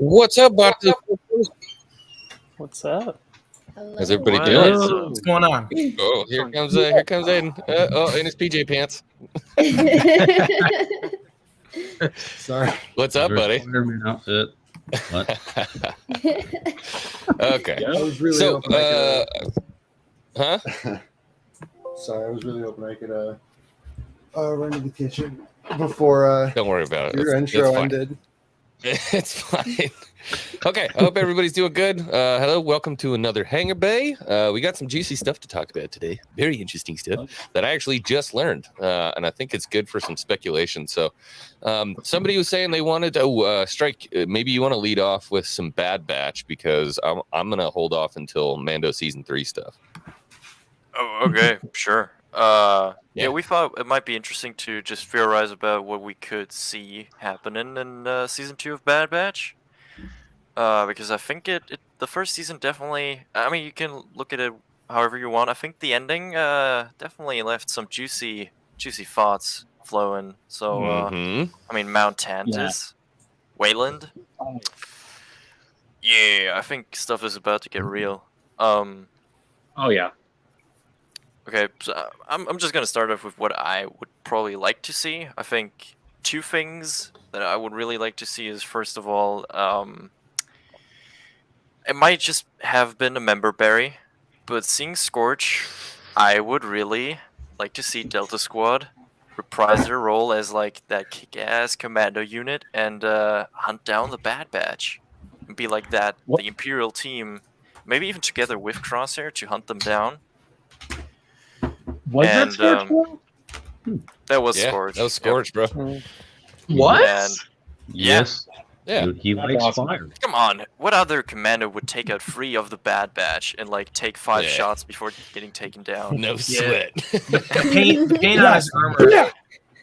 What's up, Bobby? What's up? How's everybody What doing? is What's going on? Oh, here comes Aiden. In his PJ pants. Sorry. What's up, buddy? Spider-Man outfit. What? Okay. I was really So, hoping I huh? could. Sorry, I was really hoping I could run to the kitchen before Don't worry about it. your It's intro fine. ended. It's fine. Okay, I hope everybody's doing good. Hello, welcome to another Hangar Bay. We got some juicy stuff to talk about today. Very interesting stuff that I actually just learned, and I think it's good for some speculation. So, somebody was saying they wanted to strike. Maybe you want to lead off with some Bad Batch because I'm gonna hold off until Mando season 3 stuff. Oh, okay, sure. Yeah, we thought it might be interesting to just theorize about what we could see happening in season 2 of Bad Batch. Because I think the first season definitely. I mean, you can look at it however you want. I think the ending definitely left some juicy thoughts flowing. So I mean, Mount Tantus, Wayland. Yeah, I think stuff is about to get real. Oh yeah. Okay, so I'm just gonna start off with what I would probably like to see. I think two things that I would really like to see is, first of all, it might just have been a member berry, but seeing Scorch, I would really like to see Delta Squad reprise their role as like that kick-ass commando unit and hunt down the Bad Batch and be like that the Imperial team, maybe even together with Crosshair to hunt them down. Was that Scorch? That was Yeah, Scorch. that was Scorch, bro. What? And Yes. Yeah. Dude, he likes awesome. fire. come on, what other commander would take out 3 of the Bad Batch and like take 5 Yeah. shots before getting taken down? No sweat. The paint on his armor.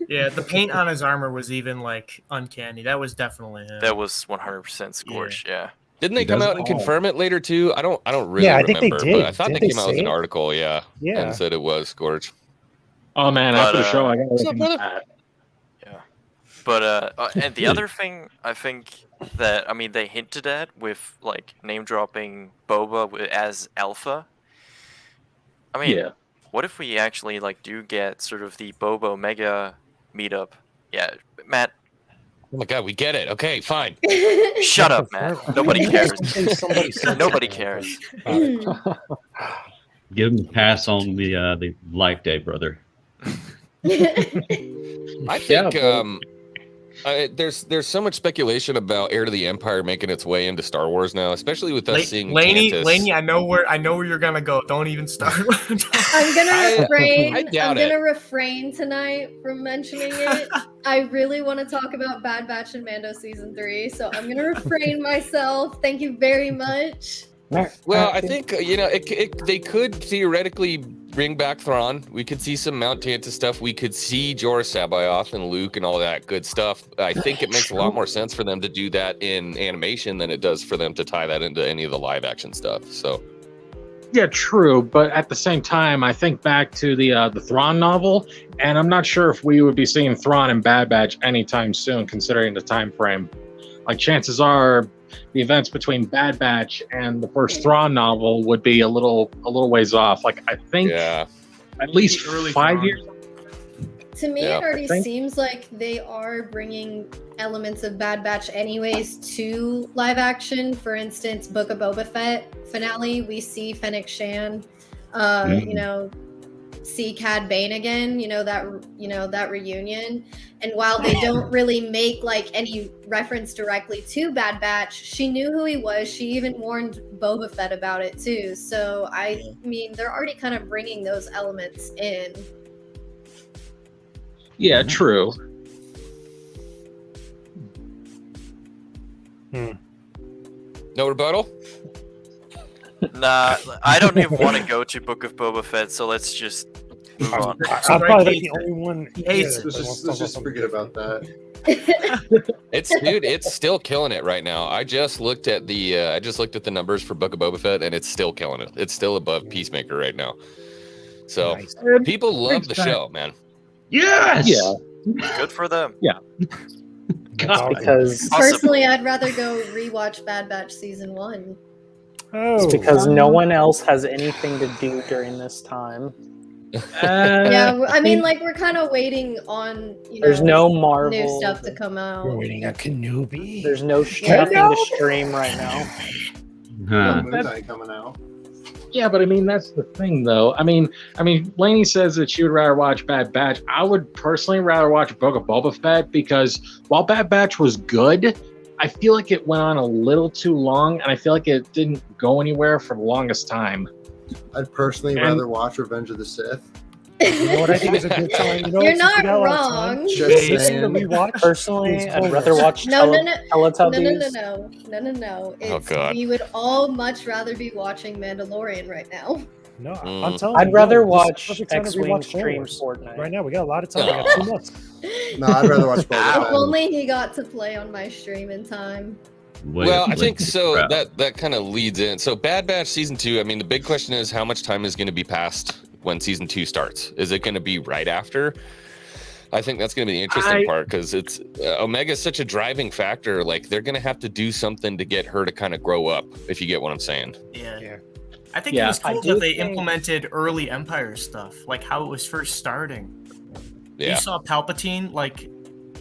Yeah, the paint on his armor was even like uncanny. That was definitely him. That was 100% Scorch. Yeah. Didn't they He come does out it and all. confirm it later too? I don't really Yeah, I remember, think they did. but I thought Didn't they they came out with say an it? article, Yeah. and said it was Scorch. Oh man, But, after the show, I got what's to up, look at brother? that. But and the other thing I think that they hinted at with like name dropping Boba as Alpha. I mean, Yeah. what if we actually like do get sort of the Boba Omega meetup? Yeah, Matt, Oh my god, we get it. Okay, fine. shut up, Matt. Nobody cares. Somebody said Nobody something cares. about it. Give him a pass on the life day, brother. I think there's so much speculation about Heir to the Empire making its way into Star Wars now, especially with us seeing Tantus. Laney, I know where you're gonna go. Don't even start. I'm gonna refrain. I doubt I'm gonna refrain tonight from mentioning it. I really want to talk about Bad Batch and Mando season 3, so I'm gonna refrain myself. Thank you very much. Well, I think they could theoretically bring back Thrawn. We could see some Mount Tantus stuff. We could see Jorah Sabaoth and Luke and all that good stuff. I think it makes a lot more sense for them to do that in animation than it does for them to tie that into any of the live action stuff. So Yeah, true, but at the same time, I think back to the Thrawn novel, and I'm not sure if we would be seeing Thrawn and Bad Batch anytime soon, considering the time frame. Like, chances are, the events between Bad Batch and the first Thrawn novel would be a little ways off. Like, I think at least Early 5 Thrawn. years. To me, Yeah. it already I think- seems like they are bringing elements of Bad Batch anyways to live action. For instance, Book of Boba Fett finale, we see Fennec Shan, see Cad Bane again, that reunion. And while they don't really make like any reference directly to Bad Batch, she knew who he was. She even warned Boba Fett about it too. So I mean, they're already kind of bringing those elements in. Yeah, true. no rebuttal. Nah, I don't even want to go to Book of Boba Fett, so let's just move on. I'm probably the only one. Hates- Let's just forget about that. It's still killing it right now. I just looked at the numbers for Book of Boba Fett, and it's still killing it. It's still above Peacemaker right now. So Nice. people love the show, man. Yes. Yeah. Good for them. God. Because Personally, I'd rather go rewatch Bad Batch season 1. Oh, it's because no one else has anything to do during this time. Yeah, I mean, like we're kind of waiting on There's no Marvel. new stuff to come out. we're waiting on Kenobi. There's nothing to stream right now. Huh. Moon Knight coming out. Yeah, but I mean that's the thing, though. I mean, Lainey says that she would rather watch Bad Batch. I would personally rather watch Book of Boba Fett because while Bad Batch was good, I feel like it went on a little too long, and I feel like it didn't go anywhere for the longest time. I'd personally rather watch Revenge of the Sith. You know what I think is a good time? You know, You're since not we got a lot of time, wrong. Just Listen to saying. rewatch. Personally, I'd rather watch No. Teletubbies. No. Oh, God. We would all much rather be watching Mandalorian right now. No, Mm. I'm telling I'd you. rather this is watch perfect time to X-Wing rewatch stream Clone Wars. Fortnite. Right now, we got a lot of time. We got 2 months. No, I'd rather watch Boba If Fett. only he got to play on my stream in time. Well, I think so. That kind of leads in. So Bad Batch season 2. I mean, the big question is how much time is going to be passed when season 2 starts? Is it going to be right after? I think that's going to be the interesting part because it's Omega is such a driving factor. Like they're going to have to do something to get her to kind of grow up. If you get what I'm saying. Yeah. I think it was cool that they implemented early Empire stuff, like how it was first starting. Yeah. You saw Palpatine like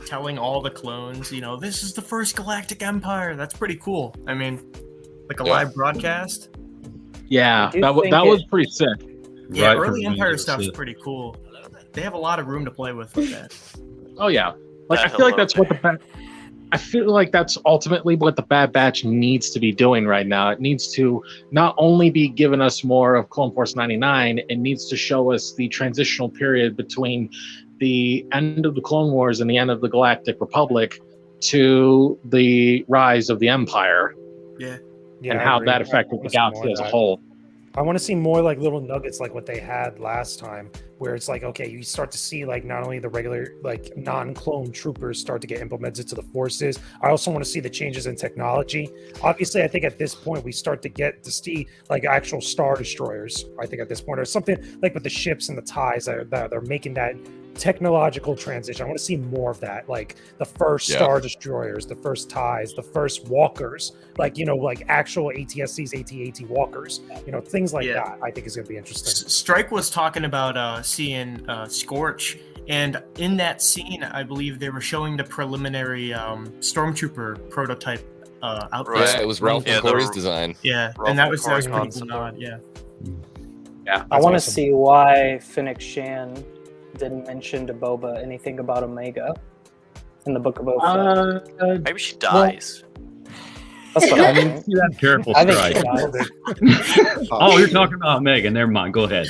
telling all the clones, this is the first galactic empire. That's pretty cool. I mean, like a live broadcast. Yeah, that was pretty sick. Yeah, Right early from Empire Windows, stuff's yeah. pretty cool. They have a lot of room to play with that. Oh yeah, like I feel like that's what I feel like that's ultimately what the Bad Batch needs to be doing right now. It needs to not only be giving us more of Clone Force 99, it needs to show us the transitional period between the end of the Clone Wars and the end of the Galactic Republic to the rise of the Empire. Yeah. And how that affected the galaxy as a whole. I want to see more like little nuggets like what they had last time, where it's like, okay, you start to see like not only the regular like non-clone troopers start to get implemented to the forces. I also want to see the changes in technology. Obviously, I think at this point we start to get to see like actual Star Destroyers. I think at this point, or something like with the ships and the ties that they're making that technological transition. I want to see more of that, like the first Star Destroyers, the first ties, the first walkers, like like actual ATSCs, AT-AT walkers, things like that. I think is going to be interesting. Strike was talking about seeing Scorch, and in that scene, I believe they were showing the preliminary Stormtrooper prototype outfit. Yeah, it was Ralph and Corey's design. Yeah, Ralph and that was Corey pretty concept. cool nod. Yeah. Yeah, I want to see why Fennec Shan didn't mention to Boba anything about Omega in the Book of Boba Fett. Maybe she dies. That's what I think. Careful, I think Strike. she dies. Oh, you're talking about Megan. Never mind. Go ahead.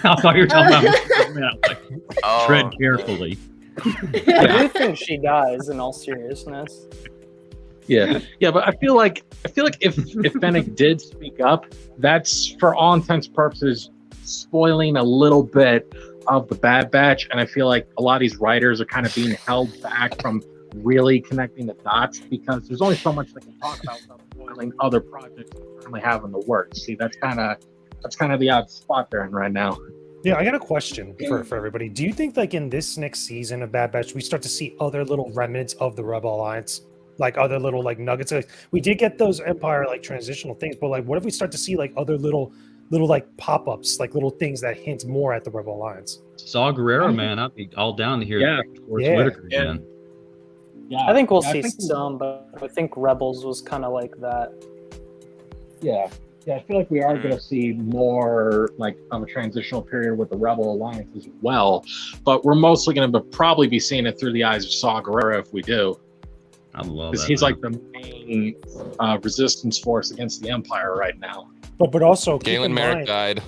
I thought you were talking about Megan. Tread carefully. I do think she dies in all seriousness. Yeah, but I feel like if Fennec did speak up, that's for all intents and purposes spoiling a little bit of the Bad Batch, and I feel like a lot of these writers are kind of being held back from really connecting the dots because there's only so much they can talk about without spoiling other projects they currently have in the works. See, that's kind of the odd spot they're in right now. Yeah, I got a question for everybody. Do you think like in this next season of Bad Batch, we start to see other little remnants of the Rebel Alliance? Like other little like nuggets? Like, we did get those Empire like transitional things, but like what if we start to see like other little like pop-ups, like little things that hint more at the Rebel Alliance? Saw Gerrera, man. I'd be all down to hear Forrest Yeah. Whitaker again. Yeah, I think we'll see some, but I think Rebels was kind of like that. Yeah, I feel like we are going to see more like of a transitional period with the Rebel Alliance as well, but we're mostly going to probably be seeing it through the eyes of Saw Gerrera if we do. I love Because that. he's man. like the main resistance force against the Empire right now. But also keep Galen in Merrick mind, died.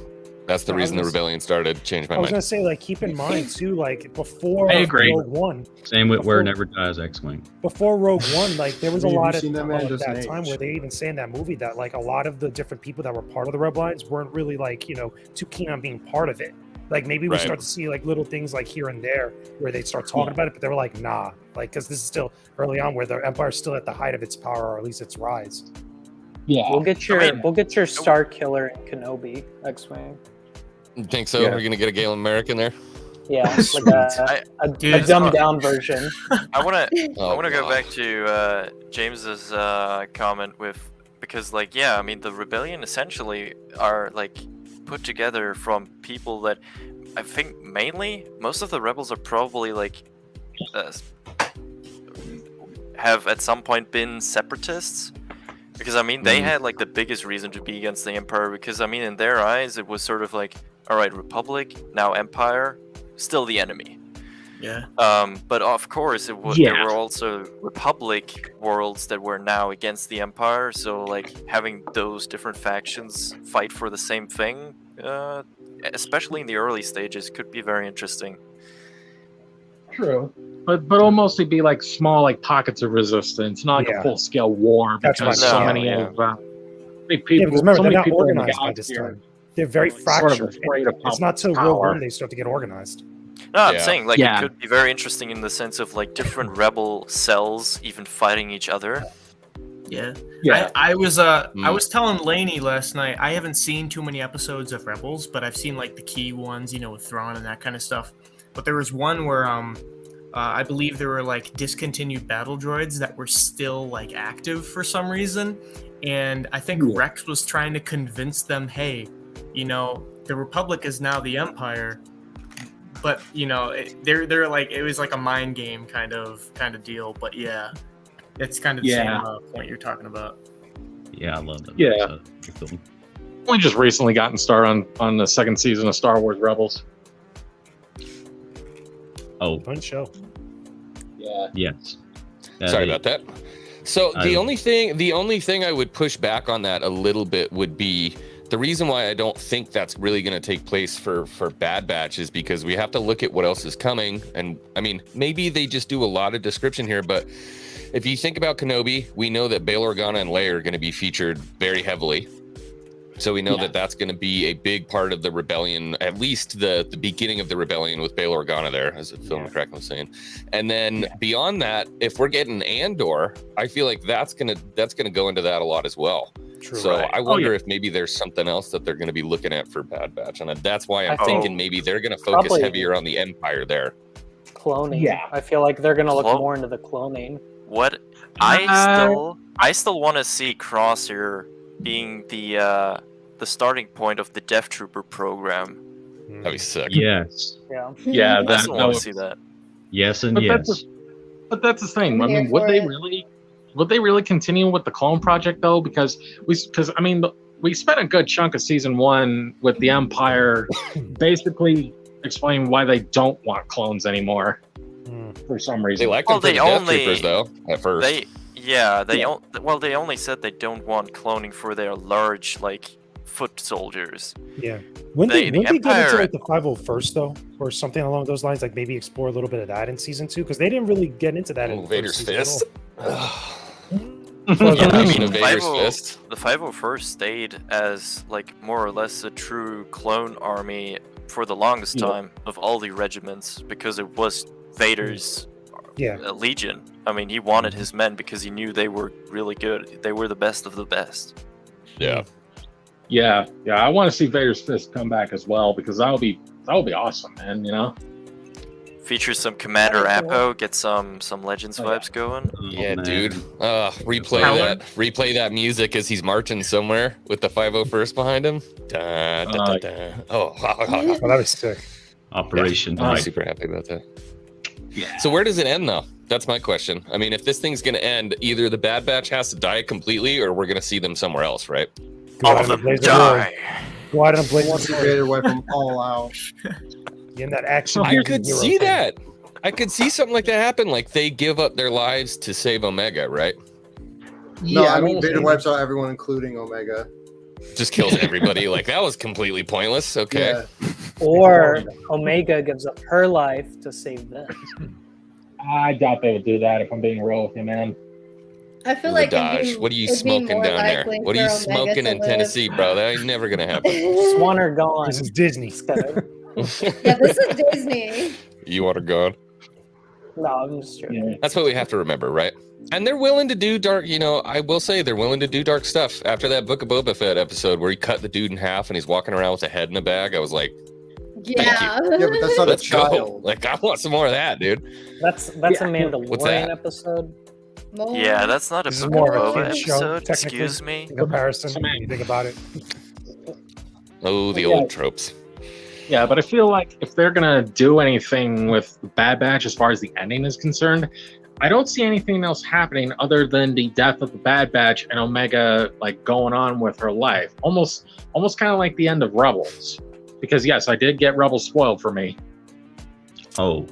That's the Yeah, I was reason the gonna say- rebellion started. Changed my I was mind. gonna say, like, keep in mind too, like before I agree. Rogue One, Same with Where before- Never Dies X-Wing. before Rogue One, like there was a Have you lot of seen that man at just that age? time where they even say in that movie that like a lot of the different people that were part of the Rebel Alliance weren't really like too keen on being part of it. Like maybe we Right. start to see like little things like here and there where they start talking about it, but they were like, nah, like because this is still early on where the Empire's still at the height of its power, or at least its rise. Yeah, We'll get your Star Killer in Kenobi X-Wing. You think so? Yeah. We're gonna get a Galen Merrick in there. Yeah, like a dumbed down version. I want to go God. back to James's comment because like I mean the rebellion essentially are like put together from people that I think mainly most of the rebels are probably like have at some point been separatists, because I mean they had like the biggest reason to be against the Empire, because I mean in their eyes it was sort of like, all right, Republic, now Empire, still the enemy. Yeah. But of course there were also Republic worlds that were now against the Empire, so like having those different factions fight for the same thing, especially in the early stages, could be very interesting. True. But it'll mostly be like small like pockets of resistance, not like a full scale war, That's because right. so No, many yeah. of big Yeah, people. because remember, so they're many not people in the organized by this galaxy are time. They're very sort of fractured. afraid of It's not till Rogue power. One they start to get organized. No, I'm Yeah. saying like Yeah. it could be very interesting in the sense of like different rebel cells even fighting each other. Yeah. Yeah. I was telling Lainey last night, I haven't seen too many episodes of Rebels, but I've seen like the key ones, you know, with Thrawn and that kind of stuff. But there was one where I believe there were like discontinued battle droids that were still like active for some reason, and I think Rex was trying to convince them, hey, you know, the Republic is now the Empire, but you know, they're like, it was like a mind game kind of deal. But yeah, it's kind of the same point you're talking about. Yeah, I love that. Yeah. We just recently gotten started on the second season of Star Wars Rebels. Oh, Fun show. Yeah. yes. Sorry about that. So the only thing I would push back on that a little bit would be the reason why I don't think that's really going to take place for Bad Batch is because we have to look at what else is coming. And I mean, maybe they just do a lot of description here, but if you think about Kenobi, we know that Bail Organa and Leia are going to be featured very heavily. So we know that that's going to be a big part of the rebellion, at least the beginning of the rebellion with Bail Organa there, as the film crack was saying. And then beyond that, if we're getting Andor, I feel like that's gonna go into that a lot as well. True. So I wonder if maybe there's something else that they're going to be looking at for Bad Batch, and that's why I'm thinking maybe they're going to focus heavier on the Empire there. Cloning. Yeah. I feel like they're gonna look more into the cloning. What I still want to see Crosshair being the starting point of the Death Trooper program. That'd be sick. Yes. Yeah. Yeah, I still want to see that. Yes and But yes. that's the thing. I I'm here mean, would for they it. really continue with the clone project though? Because I mean, we spent a good chunk of season one with the Empire basically explaining why they don't want clones anymore for some reason. They like them for the Death Troopers though. At first, they only said they don't want cloning for their large like foot soldiers. Yeah. When they get into Empire- like the 501st though, or something along those lines, like maybe explore a little bit of that in season 2, because they didn't really get into that in the Vader's first season at fist. all. Yeah, I I mean, mean, Vader's fist. the 501st stayed as like more or less a true clone army for the longest time of all the regiments, because it was Vader's legion. I mean, he wanted his men because he knew they were really good. They were the best of the best. Yeah. Yeah. I want to see Vader's fist come back as well, because that would be awesome, man. You know. Features some Commander Appo, get some Legends vibes going. Yeah, dude. Replay that music as he's marching somewhere with the 501st behind him. Da, da, da, da. Oh, Oh, that was sick. Operation. I'm Hype. super happy about that. Yeah. So where does it end though? That's my question. I mean, if this thing's going to end, either the Bad Batch has to die completely, or we're going to see them somewhere else, right? All of them die. Go out and blaze Once the Vader wiped them all out. in that action. I could hero see thing. that. I could see something like that happen. Like they give up their lives to save Omega, right? No, Yeah, I mean don't Vader think- wipes out everyone, including Omega. Just kills everybody. Like that was completely pointless. Okay. Yeah. Or Omega gives up her life to save them. I doubt they would do that, if I'm being real with you, man. I feel like Dodge. What are you smoking down there? What are you smoking in Tennessee, bro? That ain't never gonna happen. Just want her gone. This is Disney. Yeah, this is Disney. You want her gone? No, I'm just joking. Yeah. That's what we have to remember, right? And they're willing to do dark, I will say they're willing to do dark stuff. After that Book of Boba Fett episode where he cut the dude in half and he's walking around with a head in a bag, I was like, Yeah. Yeah, but that's not Let's a go. child. Like, I want some more of that, dude. That's a What's that? Mandalorian episode. More. Yeah, that's not a This is Book more of of a Boba kid's show, episode. technically. Excuse me. In comparison, when you think about it. Oh, the Yeah. old tropes. Yeah, but I feel like if they're gonna do anything with Bad Batch as far as the ending is concerned, I don't see anything else happening other than the death of the Bad Batch and Omega like going on with her life. Almost kind of like the end of Rebels. Because yes, I did get Rebels spoiled for me. Oh,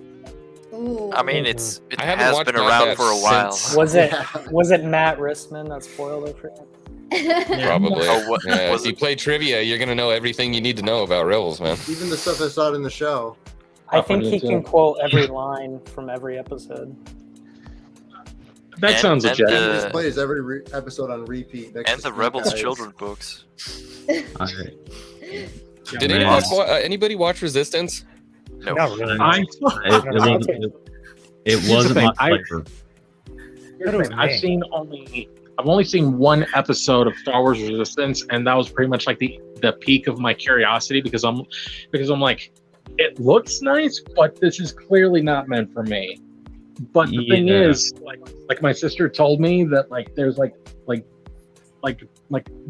Ooh. I mean, it I haven't has watched been Bad around Batch for a while. since- Was it Matt Rissman that spoiled it for you? Probably. Oh, what- Yeah, was if you it- play trivia, you're gonna know everything you need to know about Rebels, man. Even the stuff that's not in the show. I think he too. can quote every line from every episode. That sounds legit. He the- just plays every episode on repeat. next and to the Steve Rebels Guys. children books. I, Did Man. anybody watch Resistance? No. Not really. it the wasn't thing, my I- flavor. Here's the thing, I've only seen one episode of Star Wars Resistance, and that was pretty much like the peak of my curiosity because I'm like, it looks nice, but this is clearly not meant for me. But the thing Yeah. is, like my sister told me that like there's like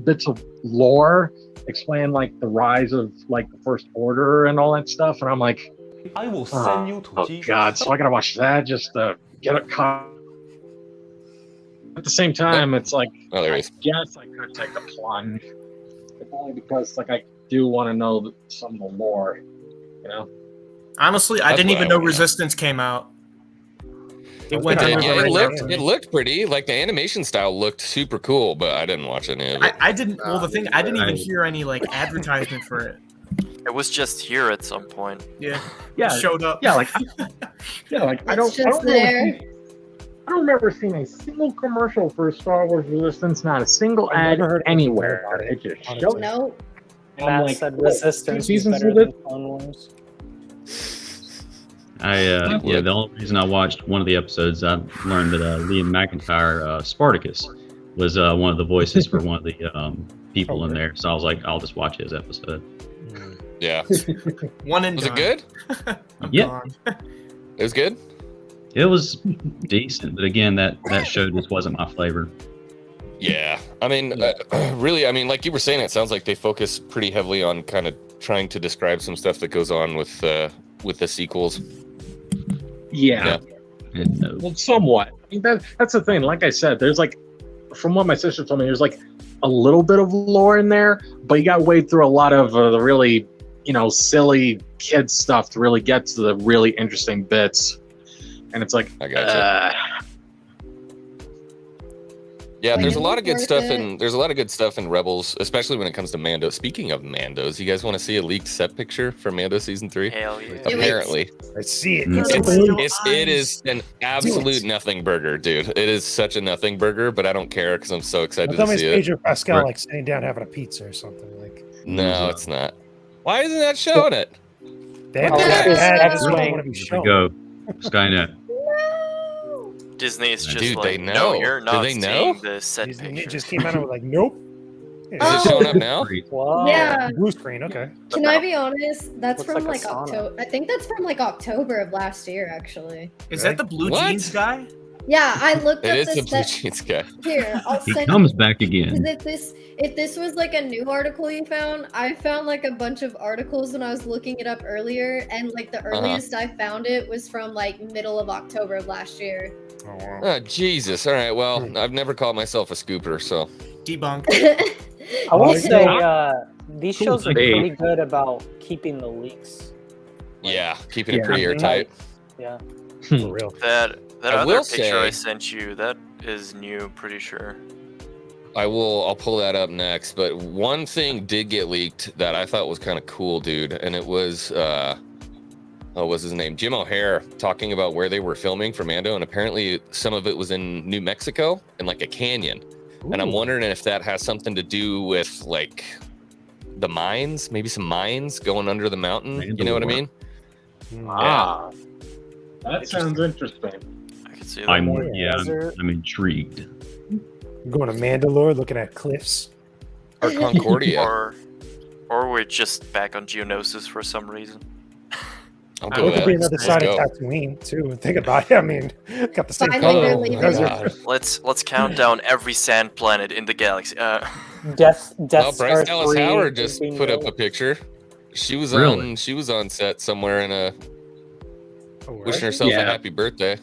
bits of lore explain like the rise of like the First Order and all that stuff, and I'm like, I will send you to oh Jesus. god, so I gotta watch that just to get it caught. At the same time, it's like, Oh, there I he is. guess I could take the plunge, if only because like I do want to know some of the lore, you know. Honestly, I That's didn't what even I know wanna know. Resistance came out. It was went gonna under say, the Yeah, radar. it looked pretty. Like the animation style looked super cool, but I didn't watch any of it. I didn't. Well, the thing, I didn't even Right. hear any like advertisement for it. It was just here at some point. Yeah, Yeah, it showed up. yeah, like yeah, like I don't, It's I just don't remember there. I don't remember seeing a single commercial for Star Wars Resistance, not a single I've ad never heard anywhere. about it, It just honestly. showed. No. I'm Matt like, said what, Resistance was seasons better of than it? Clone Wars. The only reason I watched one of the episodes, I learned that Liam McIntyre, Spartacus, was one of the voices for one of the people in there. So I was like, I'll just watch his episode. Yeah. One and Was it done. good? I'm Yeah. gone. It was good? It was decent, but again, that show just wasn't my flavor. Yeah. I mean, really, I mean, like you were saying, it sounds like they focus pretty heavily on kind of trying to describe some stuff that goes on with the sequels. Yeah. Well, somewhat. I mean, that's the thing. Like I said, there's like, from what my sister told me, there's like a little bit of lore in there, but you got to wade through a lot of the really, silly kid stuff to really get to the really interesting bits. And it's like, I gotcha. Yeah, Like, there's a it lot was of good worth stuff it. there's a lot of good stuff in Rebels, especially when it comes to Mando. Speaking of Mandos, you guys want to see a leaked set picture for Mando season 3? Hell yeah. Do it. Apparently. I see it. Mm. It is an absolute nothing burger, dude. It is such a nothing burger, but I don't care because I'm so excited Tell to me it's see it. Pedro Pascal Right. like sitting down having a pizza or something like. No, it's not. Why isn't that showing it? They have Oh, to that have is I just don't X-Wing. want to be Here shown. we go. Skynet. Disney is just Dude, like, they no, know. you're Do not they seeing know? the set It picture. just came out and was like, nope. Is Oh. it showing up now? Wow. Yeah. Blue screen. Okay. Can I be honest? That's Looks from like like a sauna. October. I think that's from like October of last year, actually. Is that the blue What? jeans guy? Yeah, I looked It up is this the blue set. jeans guy. Here, I'll He send comes you. back 'Cause again. if this was like a new article you found, I found like a bunch of articles when I was looking it up earlier, and like the earliest I found it was from like middle of October of last year. Oh, wow. Oh, Jesus. All right. Well, I've never called myself a scooper, so. Debunked. I will Oh, say yeah. these Cool. shows are Hey. pretty good about keeping the leaks. Yeah, keeping it Yeah. pretty airtight. Yeah. For real. That I other will picture I say- sent you, that is new, pretty sure. I'll pull that up next, but one thing did get leaked that I thought was kind of cool, dude, and it was what was his name? Jim O'Hare talking about where they were filming for Mando, and apparently some of it was in New Mexico in like a canyon. And I'm Ooh. wondering if that has something to do with like the mines, maybe some mines going under the mountain. You know what I mean? ah, that sounds interesting. I can see that. I'm Yeah. Desert. I'm intrigued. Going to Mandalore, looking at cliffs. Or Concordia. Or we're just back on Geonosis for some reason. I'm I good would with It could be that. another Let's side of go. Tatooine too. Think about it. I mean, got the same Finally, they're color. leaving. Those are- God. Let's count down every sand planet in the galaxy. Death Well, Star Bryce Dallas 3 Howard is just being put up built. a picture. She was Really? on. She was on set somewhere in a Oh, where wishing is herself a Yeah. happy birthday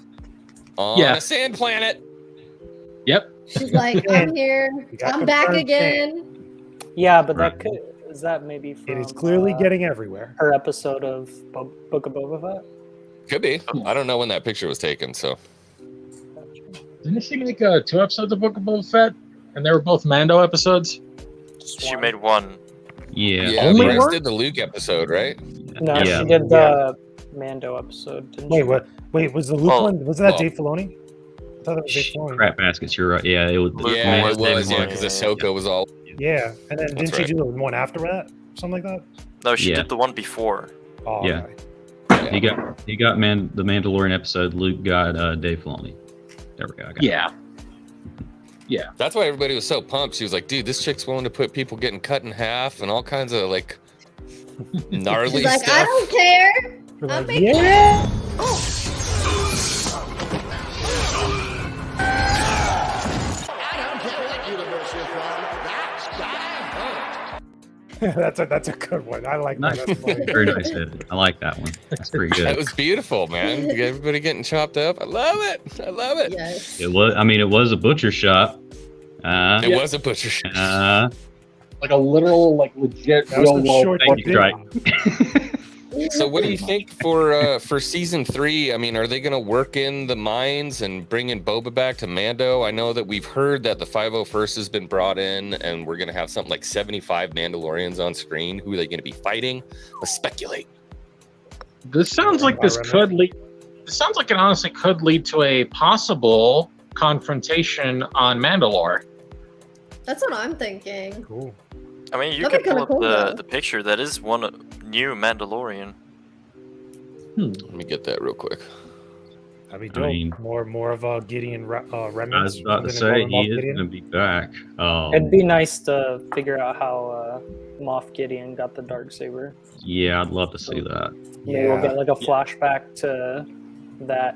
on Yeah. a sand planet. Yep. She's like, I'm here. We got I'm back confirmed again. Yeah, but Right. that could is that maybe she? from It is clearly getting everywhere. her episode of Book of Boba Fett. Could be. I don't know when that picture was taken. So Didn't she make 2 episodes of Book of Boba Fett? And they were both Mando episodes? She made one. Yeah. yeah, Only Bryce one? did the Luke episode, right? No, Yeah. she did the Mando episode. Didn't Wait, she? what? Wait, was the Luke Well, one? Wasn't that well- Dave Filoni? I thought that was Dave Filoni. Crap baskets. You're right. Yeah, it was. Luke Yeah, was it was. David Yeah, Filoni, because yeah, Ahsoka was all. Yeah, and then That's didn't she right. do the one after that? Something like that. No, she Yeah. did the one before. Oh, Yeah. okay. He got the Mandalorian episode. Luke got Dave Filoni. There we go. I got it. Yeah. That's why everybody was so pumped. She was like, "Dude, this chick's willing to put people getting cut in half and all kinds of like gnarly She's like, I stuff." don't care. We're I'm like, making yeah. that's a good one. I like that. Nice. That's funny. Very nice edit. I like that one. That's pretty That good. was beautiful, man. Everybody getting chopped up. I love it. I love it. Yes. It was. I mean, it was a butcher shop. It was a butcher shop. Like a literal, like legit, That was real the world. short Thank you, video. So, what do you think for season 3? I mean, are they going to work in the mines and bring in Boba back to Mando? I know that we've heard that the 501st has been brought in, and we're going to have something like 75 Mandalorians on screen. Who are they going to be fighting? Let's speculate. This sounds like this could lead. This sounds like it honestly could lead to a possible confrontation on Mandalore. That's what I'm thinking. Cool. I mean, you That'd can be pull kinda up cool, though. the picture. That is one new Mandalorian. Let me get that real quick. That'd be I dope. mean- more of a Gideon I remnants. was about to something say involving he is Gideon. going to be back. It'd be nice to figure out how Moff Gideon got the Darksaber. Yeah, I'd love to see that. Maybe we'll Yeah. get like a flashback to that.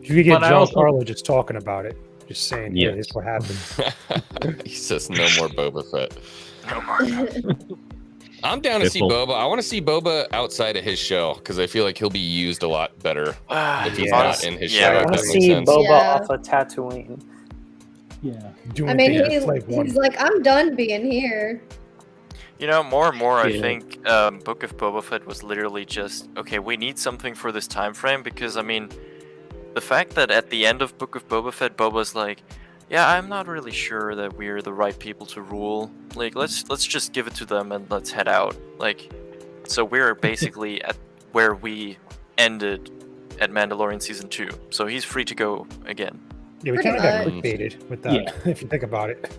You could get But I John also- Carlo just talking about it, just saying, "Yeah, Yes. this is what happened." He says no more Boba Fett. No more. I'm down to see Pitbull. Boba. I want to see Boba outside of his show because I feel like he'll be used a lot better if he's Yeah. not in his Yeah, show. I If want that to makes see sense. Boba Yeah. off of Tatooine. Yeah. Doing I mean, things that's like he's like, I'm done being here. You know, more and more, I Yeah. think Book of Boba Fett was literally just, okay, we need something for this time frame, because, I mean, the fact that at the end of Book of Boba Fett, Boba's like, yeah, I'm not really sure that we're the right people to rule. Like, let's just give it to them and let's head out. Like, so we're basically at where we ended at Mandalorian Season 2. So he's free to go again. Yeah, we Pretty kind of got much. clickbaited with that, Yeah. if you think about it.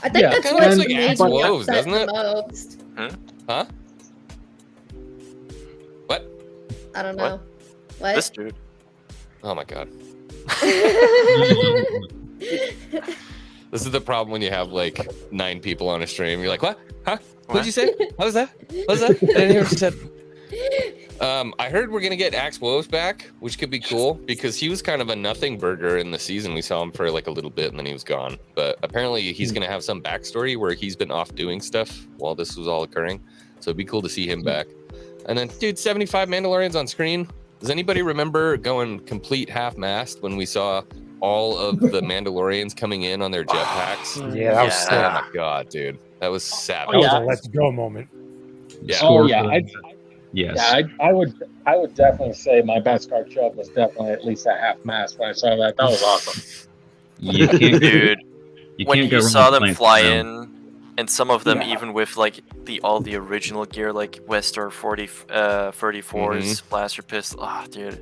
I think Yeah, that's kinda what looks made like me Axe Woves, upset doesn't it? the most. Huh? What? I don't What? know. What? This dude. Oh my god. This is the problem when you have like 9 people on a stream. You're like, what? Huh? What'd you say? What was that? What was that? I didn't hear what you said. I heard we're gonna get Axe Woves back, which could be cool because he was kind of a nothing burger in the season. We saw him for like a little bit and then he was gone. But apparently he's gonna have some backstory where he's been off doing stuff while this was all occurring. So it'd be cool to see him back. And then, dude, 75 Mandalorians on screen. Does anybody remember going complete half-mast when we saw all of the Mandalorians coming in on their jetpacks? Yeah, that was Yeah. sick. Oh my god, dude, that was savage. That was yeah. a let's go moment. Yeah. Oh yeah, Yes. I would definitely say my best card show up was definitely at least a half mast when I saw that. That was awesome. You can't, Dude, you when can't go you wrong saw with them playing fly around. in, and some of them Yeah. even with like all the original gear, like Westar 34s, blaster pistol. Ah, dude,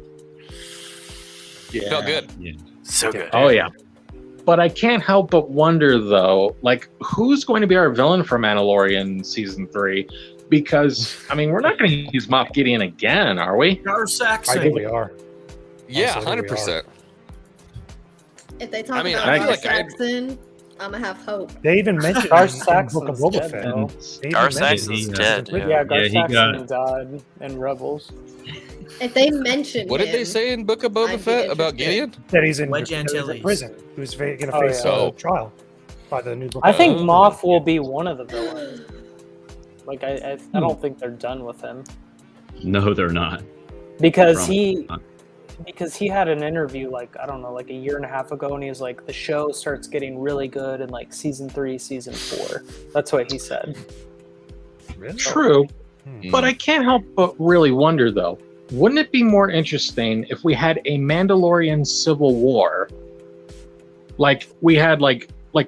Yeah. Felt good. so good. Oh yeah. But I can't help but wonder though, like who's going to be our villain for Mandalorian season 3? Because I mean, we're not going to use Moff Gideon again, are we? Gar I Saxon. think we are. Yeah, Also, here we 100%. If they talk I mean, about I feel Gar like I'd- Saxon, I'm gonna have hope. They even mentioned Gar it in Book of Saxon's Boba dead, Fett. though. They even Gar mentioned Saxon's it. dead. Yeah, Gar Yeah, he got- Saxon died in Rebels. If they mention What did they him, say in Book of Boba I'd be Fett about interested. Gideon? That he's in, Wedge that he's in Antilles. prison. Who's going to Oh, face yeah. a trial by the new Book. I think Oh. Moff will be one of the villains. Like I don't think they're done with him No, they're not. because Probably he had an interview like I don't know like a year and a half ago, and he was like the show starts getting really good in like season 3, season 4. That's what he said. Really? True, Hmm. but I can't help but really wonder though. Wouldn't it be more interesting if we had a Mandalorian civil war? Like we had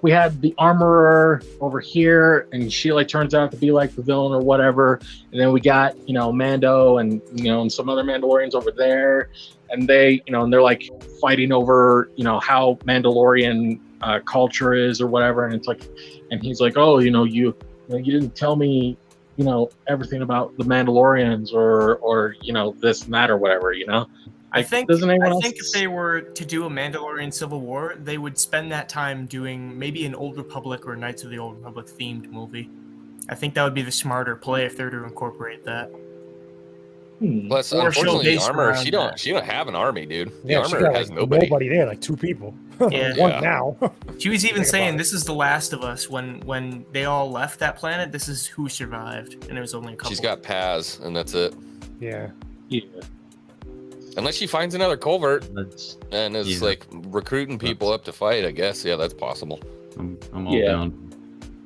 we had the armorer over here, and she like turns out to be like the villain or whatever, and then we got Mando and and some other Mandalorians over there, and they and they're like fighting over how Mandalorian culture is or whatever, and it's like, and he's like, oh you didn't tell me everything about the Mandalorians or this and that or whatever. I Like, think doesn't anyone else- if they were to do a Mandalorian Civil War, they would spend that time doing maybe an Old Republic or Knights of the Old Republic themed movie. I think that would be the smarter play if they were to incorporate that. Plus, Or show unfortunately, the based armor around that. she don't have an army, dude. The Yeah, she armor got, has like, nobody. there, like 2 people. Yeah. One Yeah. now. She was even Think saying about it. this is the last of us. When they all left that planet, this is who survived, and it was only a couple. She's got Paz, and that's it. Yeah. Yeah. Unless she finds another culvert That's, and is Yeah. like recruiting people up to fight, I guess. Yeah, that's possible. I'm all Yeah. down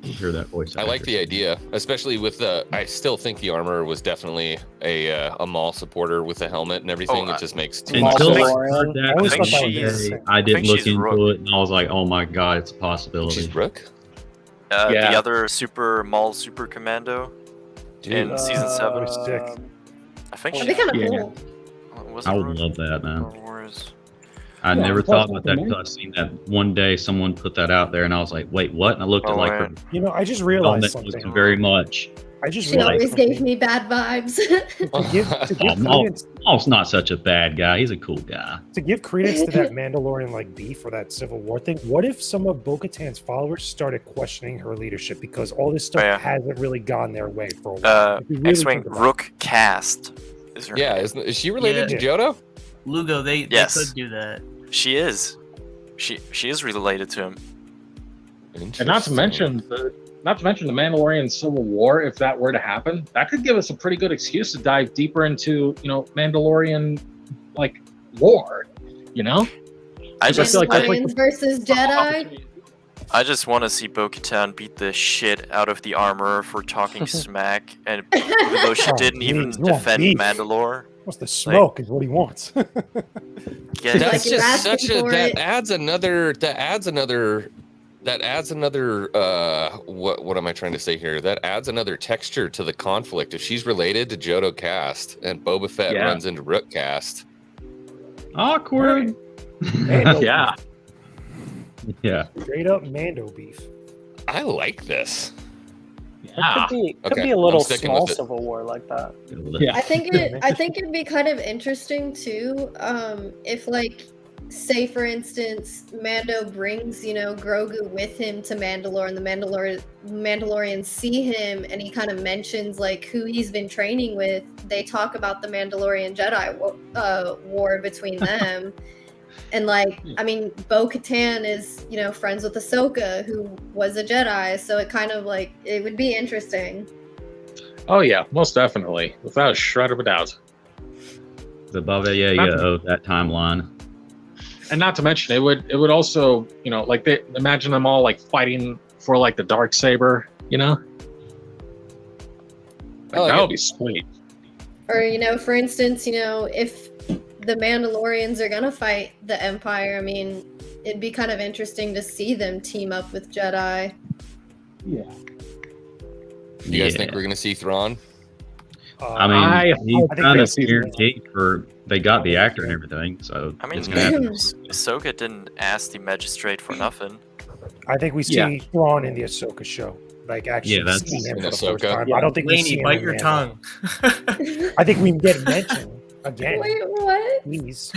to hear that voice. I like actor. the idea, especially with the. I still think the armor was definitely a Maul supporter with the helmet and everything. Oh, it just makes too Until much I sense. Mandalorian. heard that I always the thought other that was day, insane. I didn't think look she's into Rook. it, and I was like, "Oh my god, it's a possibility." She's Rook. Yeah. The other Maul Super Commando in season 7. sick. I think That'd she be kind of Yeah. cool. was I it would Rook? love that, man. Star Wars. I Yeah, never plus thought about that man. until I seen that one day. Someone put that out there, and I was like, "Wait, what?" And I looked at Oh, like man. her I just helmet realized was something. very much. I just She realized always gave something. me bad vibes. To give Maul- credence, Maul's not such a bad guy. He's a cool guy. to give credence to that Mandalorian like beef or that Civil War thing, what if some of Bo-Katan's followers started questioning her leadership because all this stuff Yeah. hasn't really gone their way for a while? If you really X-Wing think about it. Rook Cast. Is her Yeah, name. is she related Yeah. to Jodo? Lugo. They Yes. could do that. She is. She is related to him. And not to mention the Mandalorian Civil War, if that were to happen, that could give us a pretty good excuse to dive deeper into, Mandalorian like lore, I just feel like that's like Mandalorian versus Jedi. I just want to see Bo-Katan beat the shit out of the armorer for talking smack, and even though she Oh, didn't even please, you want defend beef. Mandalore. What's the smoke is what he wants. Yeah, Like That's you're just asking such a for that it. adds another what am I trying to say here? That adds another texture to the conflict. If she's related to Jodo Cast and Boba Fett Yeah. runs into Rook Cast, Awkward. Mando Yeah. Yeah. Straight up Mando beef. I like this. Yeah. Could Okay, be a I'm little sticking small with it. Civil War like that. Yeah. I think it'd be kind of interesting too, if like say for instance Mando brings, Grogu with him to Mandalore and the Mandalorians see him and he kind of mentions like who he's been training with. They talk about the Mandalorian Jedi war between them. And I mean, Bo-Katan is, friends with Ahsoka, who was a Jedi, so it kind of it would be interesting. Oh yeah, most definitely, without a shred of a doubt. The Baba Yaga of that timeline. And not to mention, it would also, they imagine them all fighting for the dark saber, I like that it. would be sweet. Or, for instance, if the Mandalorians are gonna fight the Empire, I mean, it'd be kind of interesting to see them team up with Jedi. Yeah. You guys think we're gonna see Thrawn? I mean, I he's think kind they of see guaranteed for. They got the actor and everything, so I mean, it's gonna happen. Ahsoka didn't ask the magistrate for nothing. I think we see Yeah. Thrawn in the Ahsoka show. Actually Yeah, that's- see him In for the first Ahsoka. time. I don't think we see Laney, him bite in your Mando. tongue. I think we can get mentioned. Again. Wait, what? Please.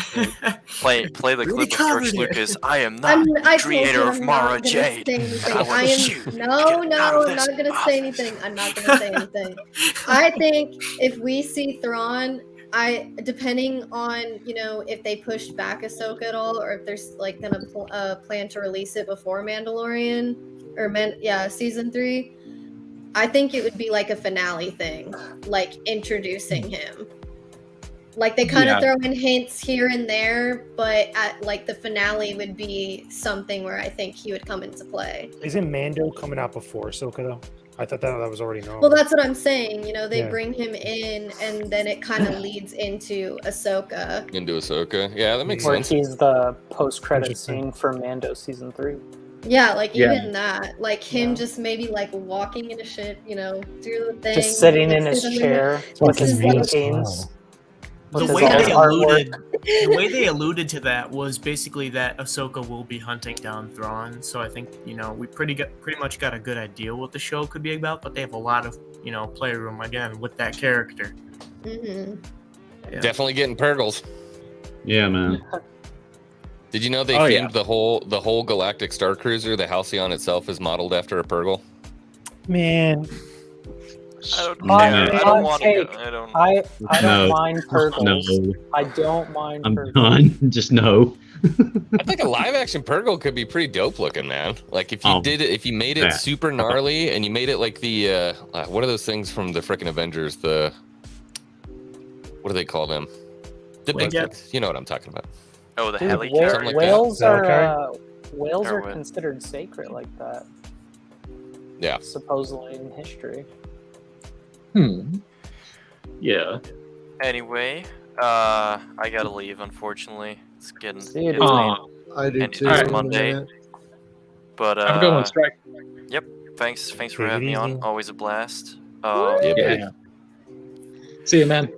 Play the clip of George Lucas. I am not I the told you creator I'm of not Mara gonna Jade. say anything. I will I am shoot. no, Get out of I'm this not gonna say anything. I'm not gonna say anything. I think if we see Thrawn, depending on if they pushed back Ahsoka at all, or if there's like gonna plan to release it before Mandalorian or season 3, I think it would be like a finale thing, like introducing him. Like they kind of throw in hints here and there, but at like the finale would be something where I think he would come into play. Isn't Mando coming out before Ahsoka though? I thought that was already known. Well, that's what I'm saying. They Yeah. bring him in, and then it kind of leads into Ahsoka. Yeah, that makes Or sense. he's the post-credit Interesting. scene for Mando season 3. Yeah, like Yeah. even that, like him just maybe like walking into shit, through the thing, Just sitting in his sitting chair Fucking with his really paintings. The with way his they artwork. alluded to that was basically that Ahsoka will be hunting down Thrawn. So I think we pretty much got a good idea what the show could be about, but they have a lot of playroom again with that character. Mhm. Yeah. Definitely getting Purgles. Yeah, man. Did you know they Oh, themed the whole Galactic Star Cruiser? The Halcyon itself is modeled after a Purgle. Man, I don't Hot want take. to. I don't. I don't No. mind Purgles. No, I don't mind I'm Purgles. done. Just no. I think a live action Purgle could be pretty dope looking, man. Like if you if you made it that. super gnarly and you made it like the what are those things from the frickin' Avengers? What do they call them? The big Yeah. things. You know what I'm talking about. Oh, the Dude, heli something carrier. like whales that. are whales Or are what? considered sacred like that. Yeah. Supposedly in history. Yeah. Anyway, I gotta leave. Unfortunately, it's getting See you, late. Aw. I do And too. it's in a Monday. minute. But Have a good one, Strike. thanks for Take it having me on. easy. Always a blast. Yeah, buddy. Yeah. See you, man.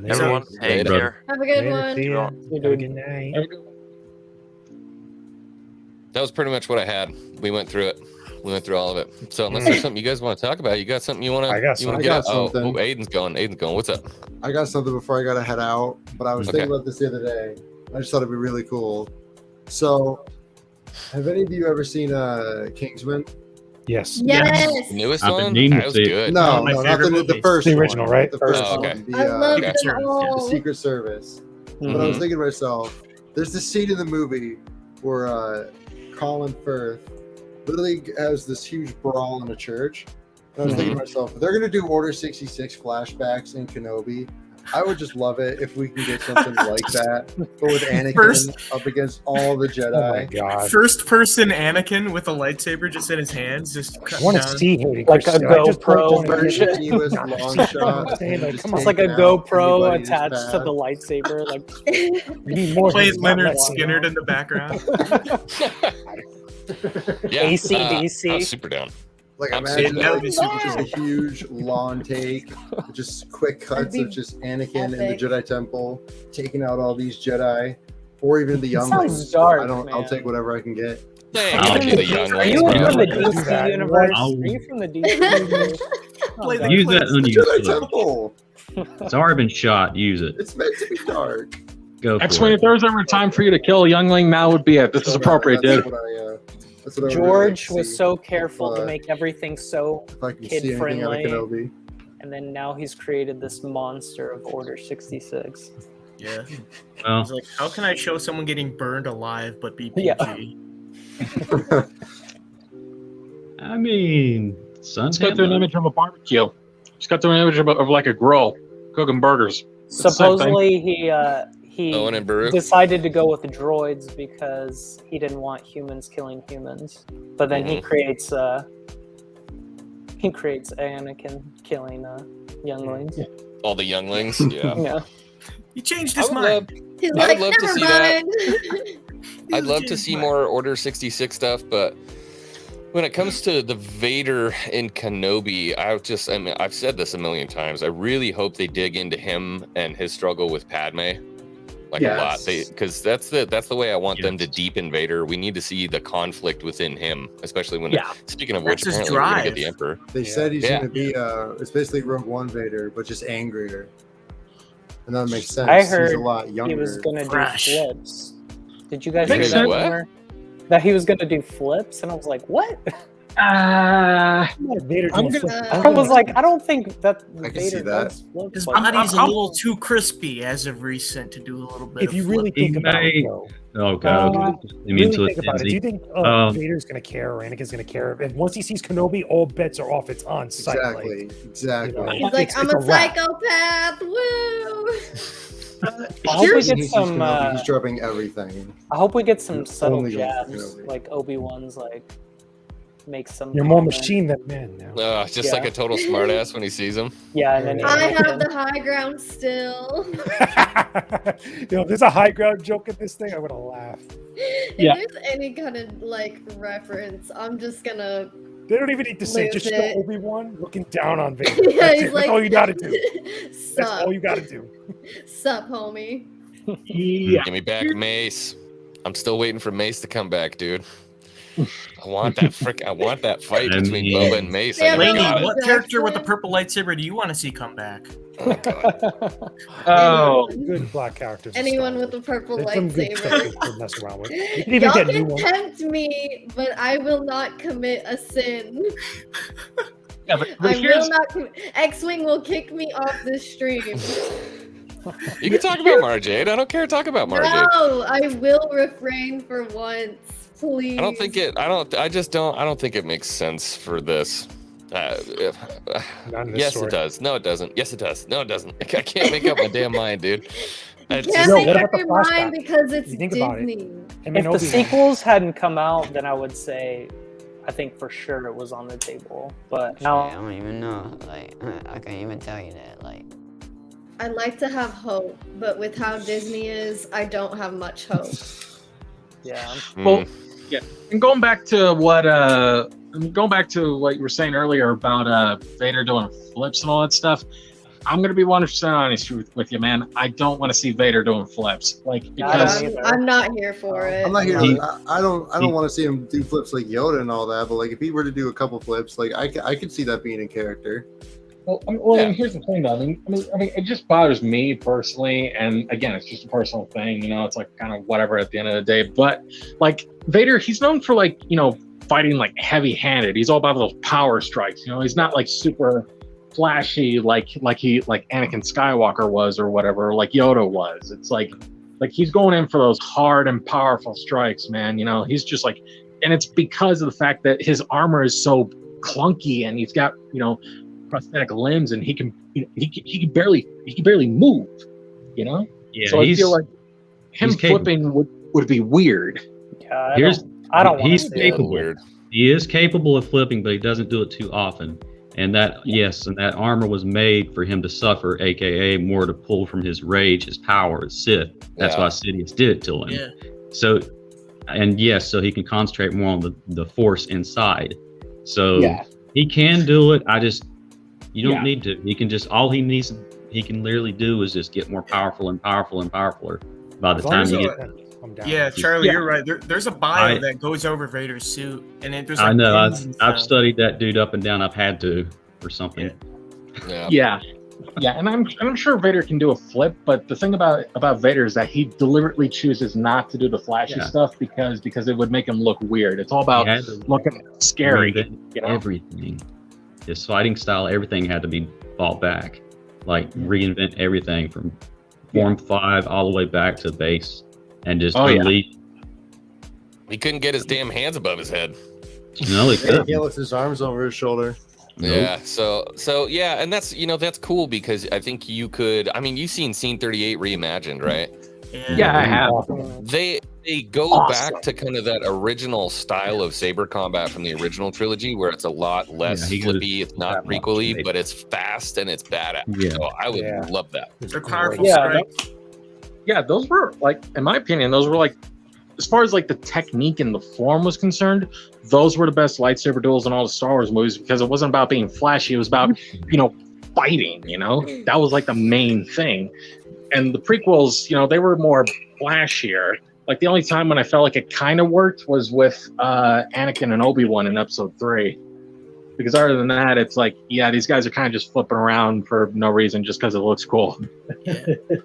Everyone, take Later. care. Have a good Later, one. see ya. You Have a dude. good night. Have a good one. That was pretty much what I had. We went through it. We went through all of it. So unless there's something you guys want to talk about, you got something you want to I got you want something. to get I out? got Oh, something. Aiden's going. Aiden's going. What's up? I got something before I gotta head out, but I was Okay. thinking about this the other day. I just thought it'd be really cool. So, have any of you ever seen Kingsman? Yes. Yes. The newest I've been one? meaning That to was see it. good. No, my no, not favorite the movies. first The one. original, right? The first Oh, okay. one. I love Secret them Service, yeah. the all. Secret Service. But I Mhm. was thinking to myself, there's this scene in the movie where Colin Firth literally has this huge brawl in a church. And I was thinking to myself, if they're going to do Order 66 flashbacks in Kenobi, I would just love it if we can get something like that, but with Anakin First- up against all the Oh my Jedi. god. First person Anakin with a lightsaber just in his hands, just I cutting want to down. see Hayden Like a Christensen. I just GoPro don't wanna version. get- Continuous Not long see- shot. of saying, him like, just come on. It's like a taking out GoPro anybody in his attached to path. the lightsaber. Like We need more Plays hands, not Leonard less, you Skinner know? in the background. Yeah. AC/DC. I was super down. Like I'm imagine saying that would like, be super just cool. a huge long take, just quick cuts That'd of be just Anakin in the epic. Jedi Temple taking out all these Jedi, or even the Sounds younglings. dark, I don't. I'll man. take whatever I can get. Dang, I'll I do the young Are ones, you bro. from the Do DC that. universe? I'll- Are you from the DC universe? Oh, Play the- God. Use that The unused Jedi footage. Temple. It's already been shot. Use it. It's meant to be dark. Go for X-Wing, it. if there was ever a time for you to kill a youngling, now would be it. This is appropriate, That's dude. what that's what I would really like George to was see. so careful to But make everything so, If I can see anything out of kid-friendly. Kenobi. and then now he's created this monster of Order 66. Yeah. Well, He's like, how can I show someone getting burned alive but be PG? Yeah. I mean, Let's go through an image of a barbecue. Just got through an image of like a grill cooking burgers. It's the same thing. Supposedly he Owen and Baruch. decided to go with the droids because he didn't want humans killing humans. But then he creates Anakin killing younglings. All the younglings. Yeah. Yeah. He changed I his would mind. He's I would like, love to never see that. mind. I'd love to see more Order 66 stuff, but when it comes to the Vader in Kenobi, I mean, I've said this a million times. I really hope they dig into him and his struggle with Padme, like a lot. Because that's the way I want them to deepen Vader. We need to see the conflict within him, especially when. Yeah. Speaking of That's which, his apparently we're gonna drive. get the Emperor. They said he's Yeah. going to be it's basically Rogue One Vader, but just angrier. and that makes sense. I He's heard a lot younger. he was gonna Fresh. do flips. Did you guys Makes hear that sense. rumor? That he was gonna do flips, and I was like, "What?" Vader I'm doing gonna- flip. I was like, "I don't think that I can see Vader that. does flips." His like that. body's a little too crispy as of recent to do a little bit If of you really flip. think about it, though, Oh god, I mean, really think about it. Do you think Um, Vader's going to care or Anakin's going to care? If once he sees Kenobi, all bets are off. It's on sight. Exactly. You know, He's like, it's I'm a a wrap. psychopath. Woo! I hope we He's get some. he's dropping everything. I hope we get some He's subtle only going for jabs, Kenobi. like Obi-Wan's, like make some. You're more comment. machine than man now. Just like a total smartass when he sees him. Yeah, and then I Anakin- have the high ground still. There's a high ground joke in this thing. I'm gonna laugh. If Yeah. there's any kind of like reference, I'm just gonna. They don't even need to say. Lose Just it. show Obi-Wan looking down on Vader. Yeah, That's, he's it. like, That's all you gotta do. That's Sup, all you gotta do. sup, homie. Yeah. Give me back Mace. I'm still waiting for Mace to come back, dude. I want that fight I between mean- Boba and Mace. Yeah, I Laney, got it. what character with the purple lightsaber do you want to see come back? Oh, God. Oh, Good black characters. in Anyone Star with the purple Wars. There's some good lightsaber. characters to mess around with. You can even Y'all get new can ones. tempt me, but I will not commit a sin. yeah, but I here's will not. X-wing will kick me off this stream. You can talk about Mara Jade. I don't care. Talk about Mara Jade. No, I will refrain for once, please. I don't think it. I just don't. I don't think it makes sense for this. Not in this Yes, story. it does. No, it doesn't. Yes, it does. No, it doesn't. I can't make up my damn mind, dude. You It's can't just- Yo, make what up about the your mind flashback? because it's You think about it. Disney. Him If and the Obi-Wan. sequels hadn't come out, then I would say, I think for sure it was on the table. But I now, don't even know. Like, I can't even tell you that. Like, I like to have hope, but with how Disney is, I don't have much hope. yeah, well, yeah. And going back to what you were saying earlier about Vader doing flips and all that stuff, I'm gonna be 100% honest with you, man. I don't want to see Vader doing flips, like Yeah, I don't because either. I'm not here for it. I'm not here. He- I don't want to see him do flips like Yoda and all that. But like, if he were to do a couple flips, like I could see that being in character. Well, and here's the thing, though. I mean, it just bothers me personally, and again, it's just a personal thing. You know, it's like kind of whatever at the end of the day. But like Vader, he's known for like fighting like heavy-handed. He's all about those power strikes. You know, he's not like super flashy like Anakin Skywalker was or whatever, or like Yoda was. It's like he's going in for those hard and powerful strikes, man. You know, he's just like, and it's because of the fact that his armor is so clunky and he's got prosthetic limbs and he can barely move, you know. Yeah, So I he's feel like him he's capable. flipping would be weird. yeah, Here's- I don't want he's to see Yeah, it. capable. weird. He is capable of flipping, but he doesn't do it too often. And that that armor was made for him to suffer, aka more to pull from his rage, his power, his Sith. That's Yeah. why Sidious did it to him. Yeah. So, and yes, so he can concentrate more on the force inside. So Yeah. he can do it. You don't Yeah. need to. He can he can literally do is just get more powerful and powerful and powerfuler. By the As long time as you it get, doesn't come down. Yeah, Charlie, Yeah. you're right. There's a bio I- that goes over Vader's suit, and there's I like know pins and I've stuff. studied that dude up and down. I've had to or something. Yeah. Yeah, and I'm sure Vader can do a flip, but the thing about Vader is that he deliberately chooses not to do the flashy Yeah. stuff because it would make him look weird. It's all about He had to looking scary, reinvent you know. everything. His fighting style, everything had to be brought back. Like reinvent everything from Form 5 all the way back to base, and just Oh, yeah. delete. He couldn't get his damn hands above his head. No, he He couldn't. can't lift his arms over his shoulder. Nope. Yeah. So yeah, and that's that's cool because I think you could. I mean, you've seen Scene 38 reimagined, right? Yeah, I have. They go Awesome. back to kind of that original style of saber combat from the original trilogy, where it's a lot less Yeah, he goes flippy. It's not that much, prequely, maybe. but it's fast and it's badass. Yeah. So I would Yeah. love that. They're powerful Yeah, strikes. Yeah, those were like, in my opinion, those were like, as far as like the technique and the form was concerned, those were the best lightsaber duels in all the Star Wars movies because it wasn't about being flashy. It was about, fighting, that was like the main thing. And the prequels, they were more flashier. Like the only time when I felt like it kind of worked was with Anakin and Obi-Wan in episode 3. Because other than that, it's like, yeah, these guys are kind of just flipping around for no reason, just because it looks cool. Yeah.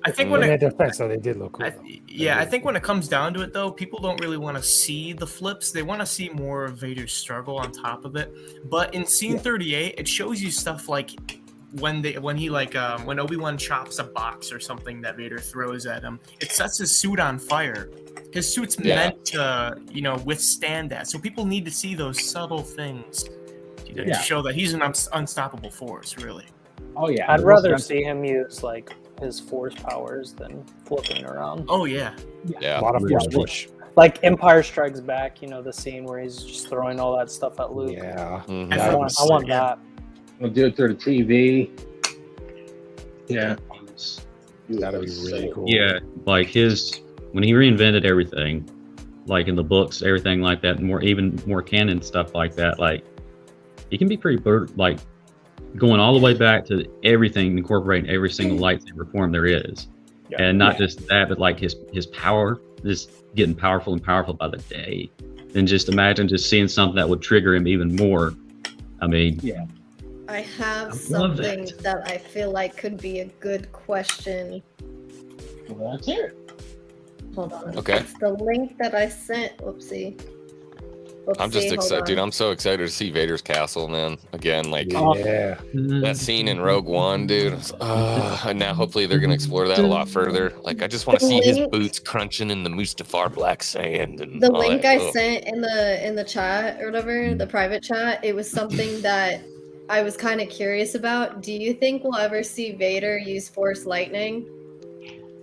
I think when In it, their defense, though, they did look cool. I think when it comes down to it, though, people don't really want to see the flips. They want to see more of Vader's struggle on top of it. But in scene 38, it shows you stuff like when Obi-Wan chops a box or something that Vader throws at him, it sets his suit on fire. His suit's meant to, withstand that. So people need to see those subtle things to show that he's an unstoppable force, really. Oh yeah, I'd rather see him use like his force powers than flipping around. Oh yeah. A lot of force push. Like Empire Strikes Back, the scene where he's just throwing all that stuff at Luke. Yeah. Mhm. I want that. We'll do it through the TV. Yeah. That'd be really cool. Yeah, like when he reinvented everything, like in the books, everything like that, even more canon stuff like that, like he can be pretty like going all the way back to everything, incorporating every single lightsaber form there is, and not just that, but like his power just getting powerful and powerful by the day. And just imagine just seeing something that would trigger him even more. I mean, I have something that I feel like could be a good question. Well, let's hear it. Hold on. Okay. It's the link that I sent. Whoopsie. I'm just hold excited, on. dude. I'm so excited to see Vader's castle, man. Again, like Yeah. that scene in Rogue One, dude. And now hopefully they're gonna explore that a lot further. Like I just want to see his boots crunching in the Mustafar black sand. And The all link that. I sent in the chat or whatever, the private chat, it was something that I was kind of curious about. Do you think we'll ever see Vader use Force lightning?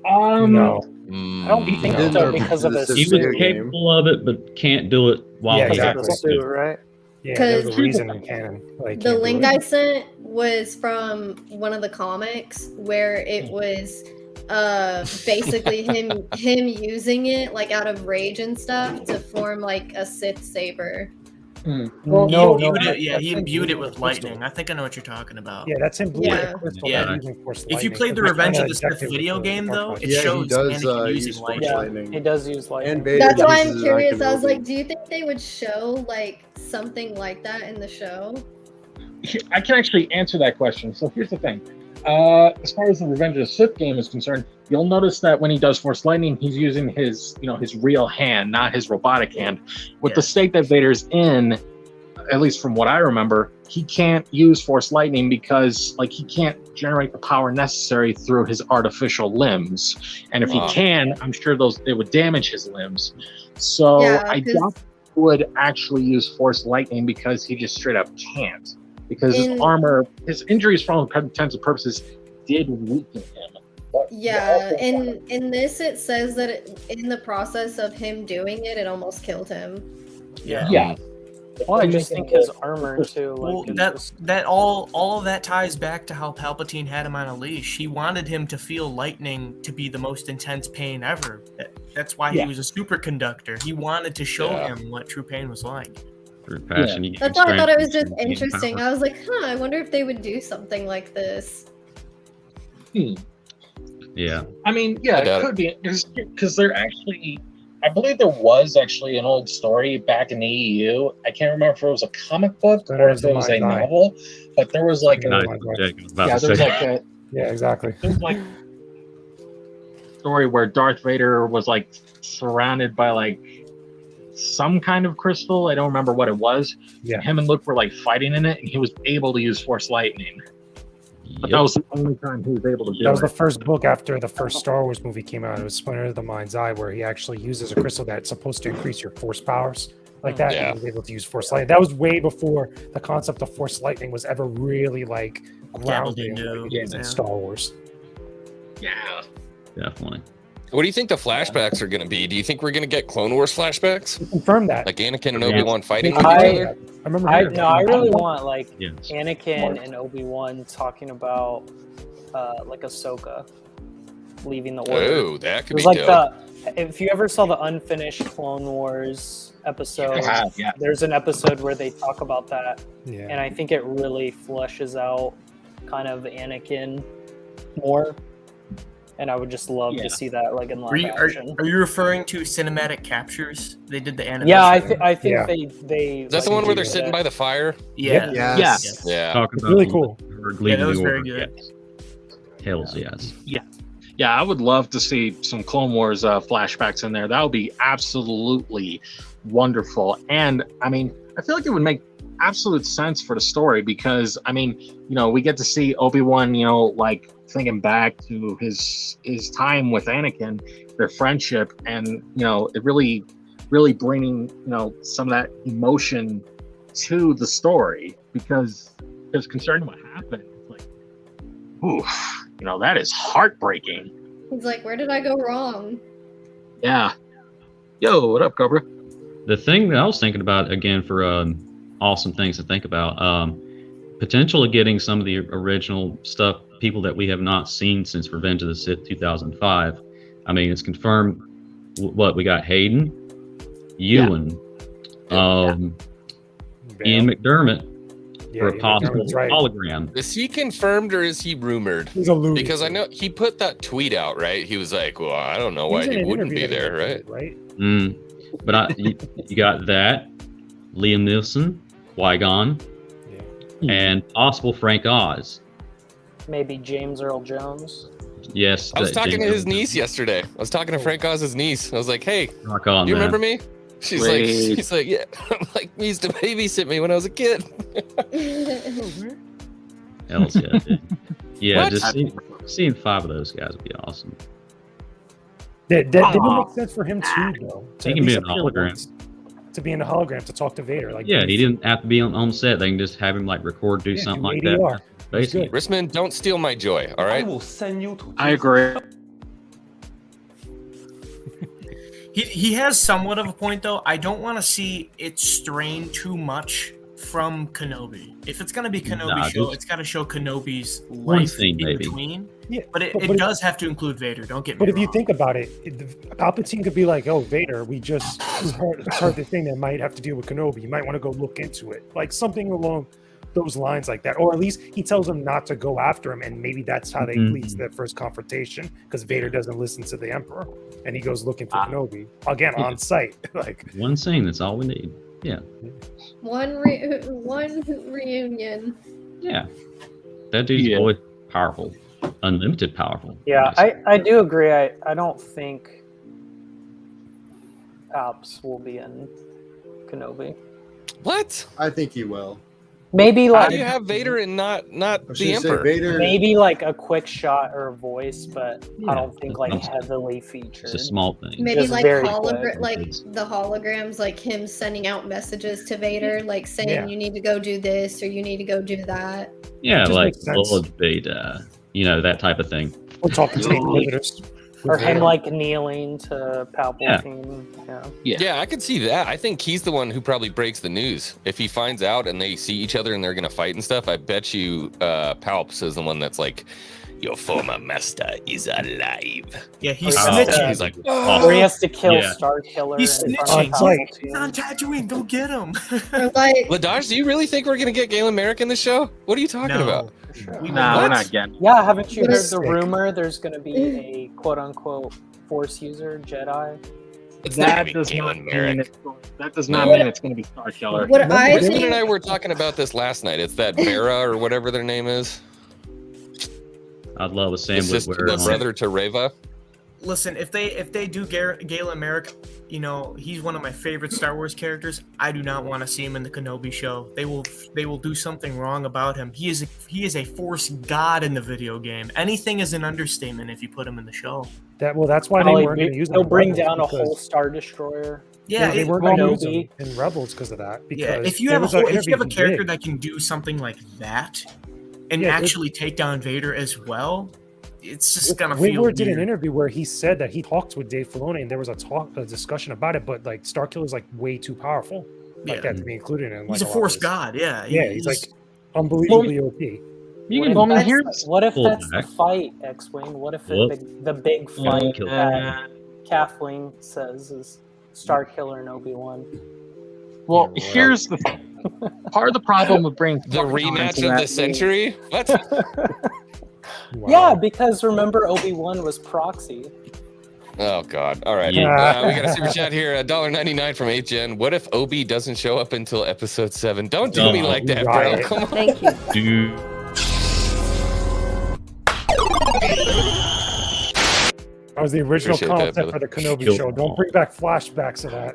No. I don't think so because of his he suit. was capable of it, but can't do it while Yeah, he's exactly. supposed Suit, to. right? Yeah, there's a 'Cause reason in canon. Like, The link I sent was from one of the comics where it was basically him using it like out of rage and stuff to form like a Sith saber. Well, He imbued it with lightning. I think I know what you're talking about. Yeah, that's him. Yeah. If you played the Revenge of the Sith video game, though, it shows he does Anakin use using Force lightning. lightning. He does use lightning. And Vader That's why I'm uses it on curious. I was Kenobi. like, do you think they would show like something like that in the show? I can actually answer that question. So here's the thing. As far as the Revenge of the Sith game is concerned, you'll notice that when he does Force Lightning, he's using his real hand, not his robotic hand. With the state that Vader's in, at least from what I remember, he can't use Force Lightning because he can't generate the power necessary through his artificial limbs. And if he can, I'm sure it would damage his limbs. So I doubt he would actually use Force Lightning because he just straight up can't. Because his armor, his injuries for all intents and purposes did weaken him. But in this it says that in the process of him doing it, it almost killed him. Yeah. Well, I just think his armor too. Well, Like, that all of that ties back to how Palpatine had him on a leash. He wanted him to feel lightning to be the most intense pain ever. That's why he was a superconductor. He wanted to show him what true pain was like. Through passion, you That's gain why I thought it was strength just and gain interesting. power. I was like, I wonder if they would do something like this. Yeah. I mean, it could be because they're actually. I believe there was actually an old story back in the EU. I can't remember if it was a comic book or if it was a novel, but there was like Nice, a Jake, I was about to there was say. like a exactly. there was like a story where Darth Vader was like surrounded by like some kind of crystal. I don't remember what it was. Yeah. Him and Luke were like fighting in it, and he was able to use Force Lightning. But that was the only time he was able to do That was it. the first book after the first Star Wars movie came out. It was Splinter of the Mind's Eye, where he actually uses a crystal that's supposed to increase your force powers like that. Yeah. And he was able to use Force Lightning. That was way before the concept of Force Lightning was ever really like grounded in Star Wars. Yeah. Definitely. What do you think the flashbacks are going to be? Do you think we're going to get Clone Wars flashbacks? Confirm that. Like Anakin and Obi-Wan fighting with each I other? remember. I really want like Yes. Anakin and Obi-Wan talking about like Ahsoka leaving the Order. Oh, that could It be was like dope. if you ever saw the unfinished Clone Wars episode, Yeah. there's an episode where they talk about that, Yeah. and I think it really fleshes out kind of Anakin more. and I would just love to see that like in live Are you, action. are you referring to cinematic captures? They did the animation. Yeah, I think Yeah. they. Is that the one where they're sitting by the fire? Yeah. Yes. Yeah. Talking It's about really cool. Yeah, that was very good. Yes. Hells yes. Yeah, I would love to see some Clone Wars flashbacks in there. That would be absolutely wonderful. And I mean, I feel like it would make absolute sense for the story because I mean, we get to see Obi-Wan, like thinking back to his time with Anakin, their friendship, and it really bringing some of that emotion to the story because concerning what happened, it's like, ooh, that is heartbreaking. He's like, where did I go wrong? Yeah. Yo, what up, Cobra? The thing that I was thinking about again for awesome things to think about, potentially getting some of the original stuff, people that we have not seen since Revenge of the Sith 2005. I mean, it's confirmed. What we got: Hayden, Ewan, Ian McDermott for a possible hologram. Is he confirmed or is he rumored? He's a loser. Because I know he put that tweet out, right? He was like, "Well, I don't know why he wouldn't be there, right?" Right. But you got that, Liam Neeson, Qui-Gon, and possible Frank Oz. Maybe James Earl Jones. Yes. I was talking to his niece yesterday. I was talking to Frank Oz's niece. I was like, "Hey, Rock on, you man. remember me?" She's like, "Yeah." I'm like, "You used to babysit me when I was a kid." Hells yeah, dude. Yeah, What? just seeing 5 of those guys would be awesome. That would make sense for him too, though. He can be an hologram. To be in a hologram to talk to Vader, like Yeah, he didn't have to be on set. They can just have him like record, do something like ADR. that. Basically, Risman, don't steal my joy. All right. I will send you to. I agree. He has somewhat of a point though. I don't want to see it strain too much from Kenobi. If it's gonna be Kenobi show, it's got to show Kenobi's life scene, in maybe. between. Yeah, but it does have to include Vader. Don't get me But if wrong. you think about it, Palpatine could be like, "Oh, Vader, we just heard the thing that might have to deal with Kenobi. You might want to go look into it." Like something along those lines like that. Or at least he tells him not to go after him, and maybe that's how they leads their first confrontation, because Vader doesn't listen to the Emperor, and he goes looking for Kenobi again on site. Like one scene. That's all we need. Yeah. One reunion. Yeah. That dude's always powerful, unlimited powerful. Yeah, I do agree. I don't think Palps will be in Kenobi. What? I think he will. Maybe How like do you have Vader and not the Say Emperor? Vader. maybe like a quick shot or a voice, but I don't think like that's- heavily featured. It's a small thing. Maybe Just like very like quick. the holograms, like him sending out messages to Vader, like saying Yeah. you need to go do this or you need to go do that. Yeah, just like makes sense. Lord Vader. That type of thing. we're talking to the inhibitors. Or him like kneeling to Palpatine. Yeah. Yeah, I could see that. I think he's the one who probably breaks the news. If he finds out and they see each other and they're gonna fight and stuff, I bet you Palps is the one that's like, "Your former master is alive." Yeah, he's Oh, snitching. He's like, Or he has to kill Yeah. Star Killer. He's in front of snitching. Palpatine. He's on Tatooine. Go get him. Or like Ladaj, do you really think we're gonna get Galen Merrick in the show? What are you talking No. about? We No, will we're not. not getting. Yeah, haven't you What heard is the sick? rumor there's going to be a quote unquote Force user Jedi? It's not gonna That be does not Galen mean Merrick. that does not mean it's going to be Star Killer. what I Risman and think I were talking about this last night. It's that Vera or whatever their name is. I'd love a The, sandwich sister, where the brother to Reva. Listen, if they do Galen Merrick, he's one of my favorite Star Wars characters. I do not want to see him in the Kenobi show. They will do something wrong about him. He is a Force god in the video game. Anything is an understatement if you put him in the show. That's why they Probably weren't going to use him. He'll in bring Rebels, down a because- whole Star Destroyer. Yeah, they it- weren't going to use Kenobi. him in Rebels because of that. Because yeah. If you there have was an if you have a interview he character did. that can do something like that, and Yeah, it- actually take down Vader as well, it's just gonna feel Woodward did an weird. interview where he said that he talked with Dave Filoni and there was a discussion about it, but like Starkiller's like way too powerful, like Yeah. that to be included in. Like, He's a lot of Force this. god. Yeah. Yeah, he's like unbelievably OP. You What can if go that's- here's What if Pull that's the back. fight, X-Wing? What if Whoop. the big fight kill that Kathleen says is Star Killer and Obi-Wan? well, here's the part of the problem with bringing The rematch of the century? What? Wow. Yeah, because remember Obi-Wan was proxy. Oh God! All right, Yeah. we got a super chat here. $1.99 from 8gen. What if Obi doesn't show up until episode 7? Don't do me like that, bro. Right. Come on. Thank you. Dude. That was the original Appreciate that, concept for the Kenobi Killed show. them Don't all. bring back flashbacks of that.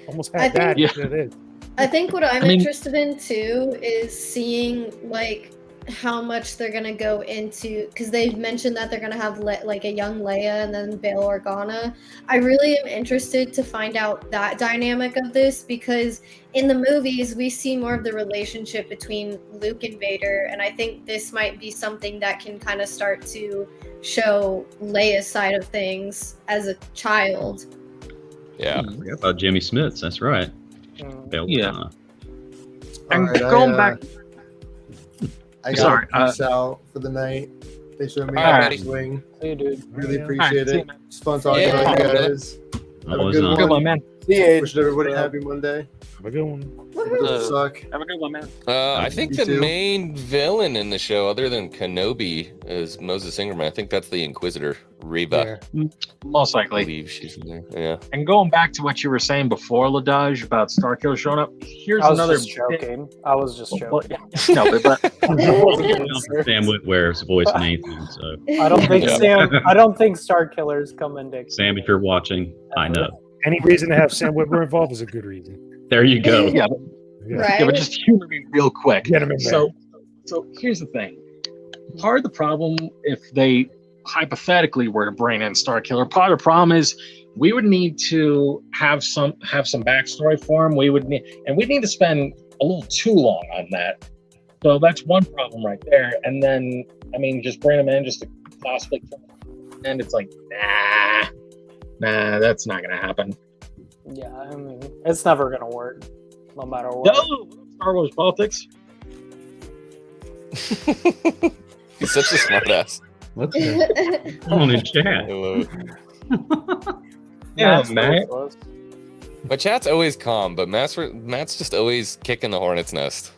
Almost I had that. think- It is. I think what I'm I mean- interested in too is seeing like how much they're gonna go into, because they've mentioned that they're gonna have like a young Leia and then Bail Organa. I really am interested to find out that dynamic of this, because in the movies we see more of the relationship between Luke and Vader, and I think this might be something that can kind of start to show Leia's side of things as a child. Yeah. I forgot about Jimmy Smits. That's right. Bail Yeah. Organa. And Alright, going back, I Sorry, got peace out for the night. They showed me All right, how buddy. to swing. Hey, dude. Really Yeah. appreciate Alright, it. It's fun talking Yeah. to you guys. Have a Always good on. one. good one, man. Wishing everybody a happy Monday. Have a good one. Doesn't suck. Have a good one, man. I think You the too. main villain in the show, other than Kenobi, is Moses Ingerman. I think that's the Inquisitor, Reva. Most I likely. believe she's in there. Yeah. And going back to what you were saying before, Ladaj, about Starkiller showing up, here's I was another just joking. I was just Well, joking. no, but Sam Witwer's voice and anything. So, I don't think Yeah. Sam. I don't think Star Killer's coming to. Sam, if you're watching, I know. Any reason to have Sam Witwer involved is a good reason. There you go. yeah, Yeah. Right? yeah, but just humor me real quick. Get him in there. So here's the thing. Part of the problem, if they hypothetically were to bring in Starkiller, part of the problem is we would need to have some backstory for him. We need to spend a little too long on that. So that's one problem right there. And then I mean, just bring him in just to possibly kill him. And it's like, nah, that's not gonna happen. Yeah, I mean, it's never gonna work, no matter what. No, Star Wars politics. He's such a smart ass. What's that? On his I chat. love it. Yeah, That's Matt. worthless. My chat's always calm, but Matt's just always kicking the hornet's nest.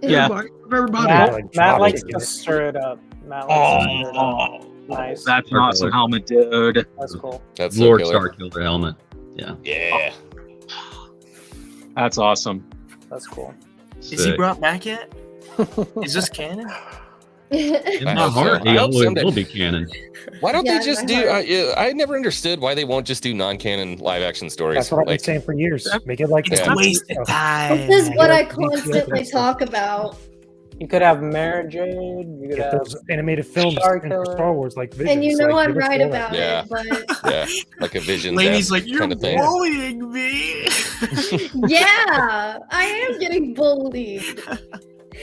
Yeah. Everybody. Matt likes Dropping to it. stir it up. Matt likes to stir it up. Oh, Nice. that's an awesome helmet, dude. That's cool. That's so Lord killer. Starkiller helmet. Yeah. Yeah. That's awesome. That's cool. Is he Sick. brought back yet? Is this canon? In I my hope so. heart, I he hope always someday. will be canon. Why don't Yeah, they just in do? my heart. I never understood why they won't just do non-canon live-action stories. That's what I've been Like, saying for years. Make it like It's Yeah. wasted time. This is what I Yeah. constantly talk about. You could have Mara Jade. You could Get have. those animated films Star for Killer. Star Wars, like Visions. And you know like, I'm give us right all that. about Yeah. it, but yeah, like a vision. Lainey's like, you're kind of thing. bullying me. yeah, I am getting bullied.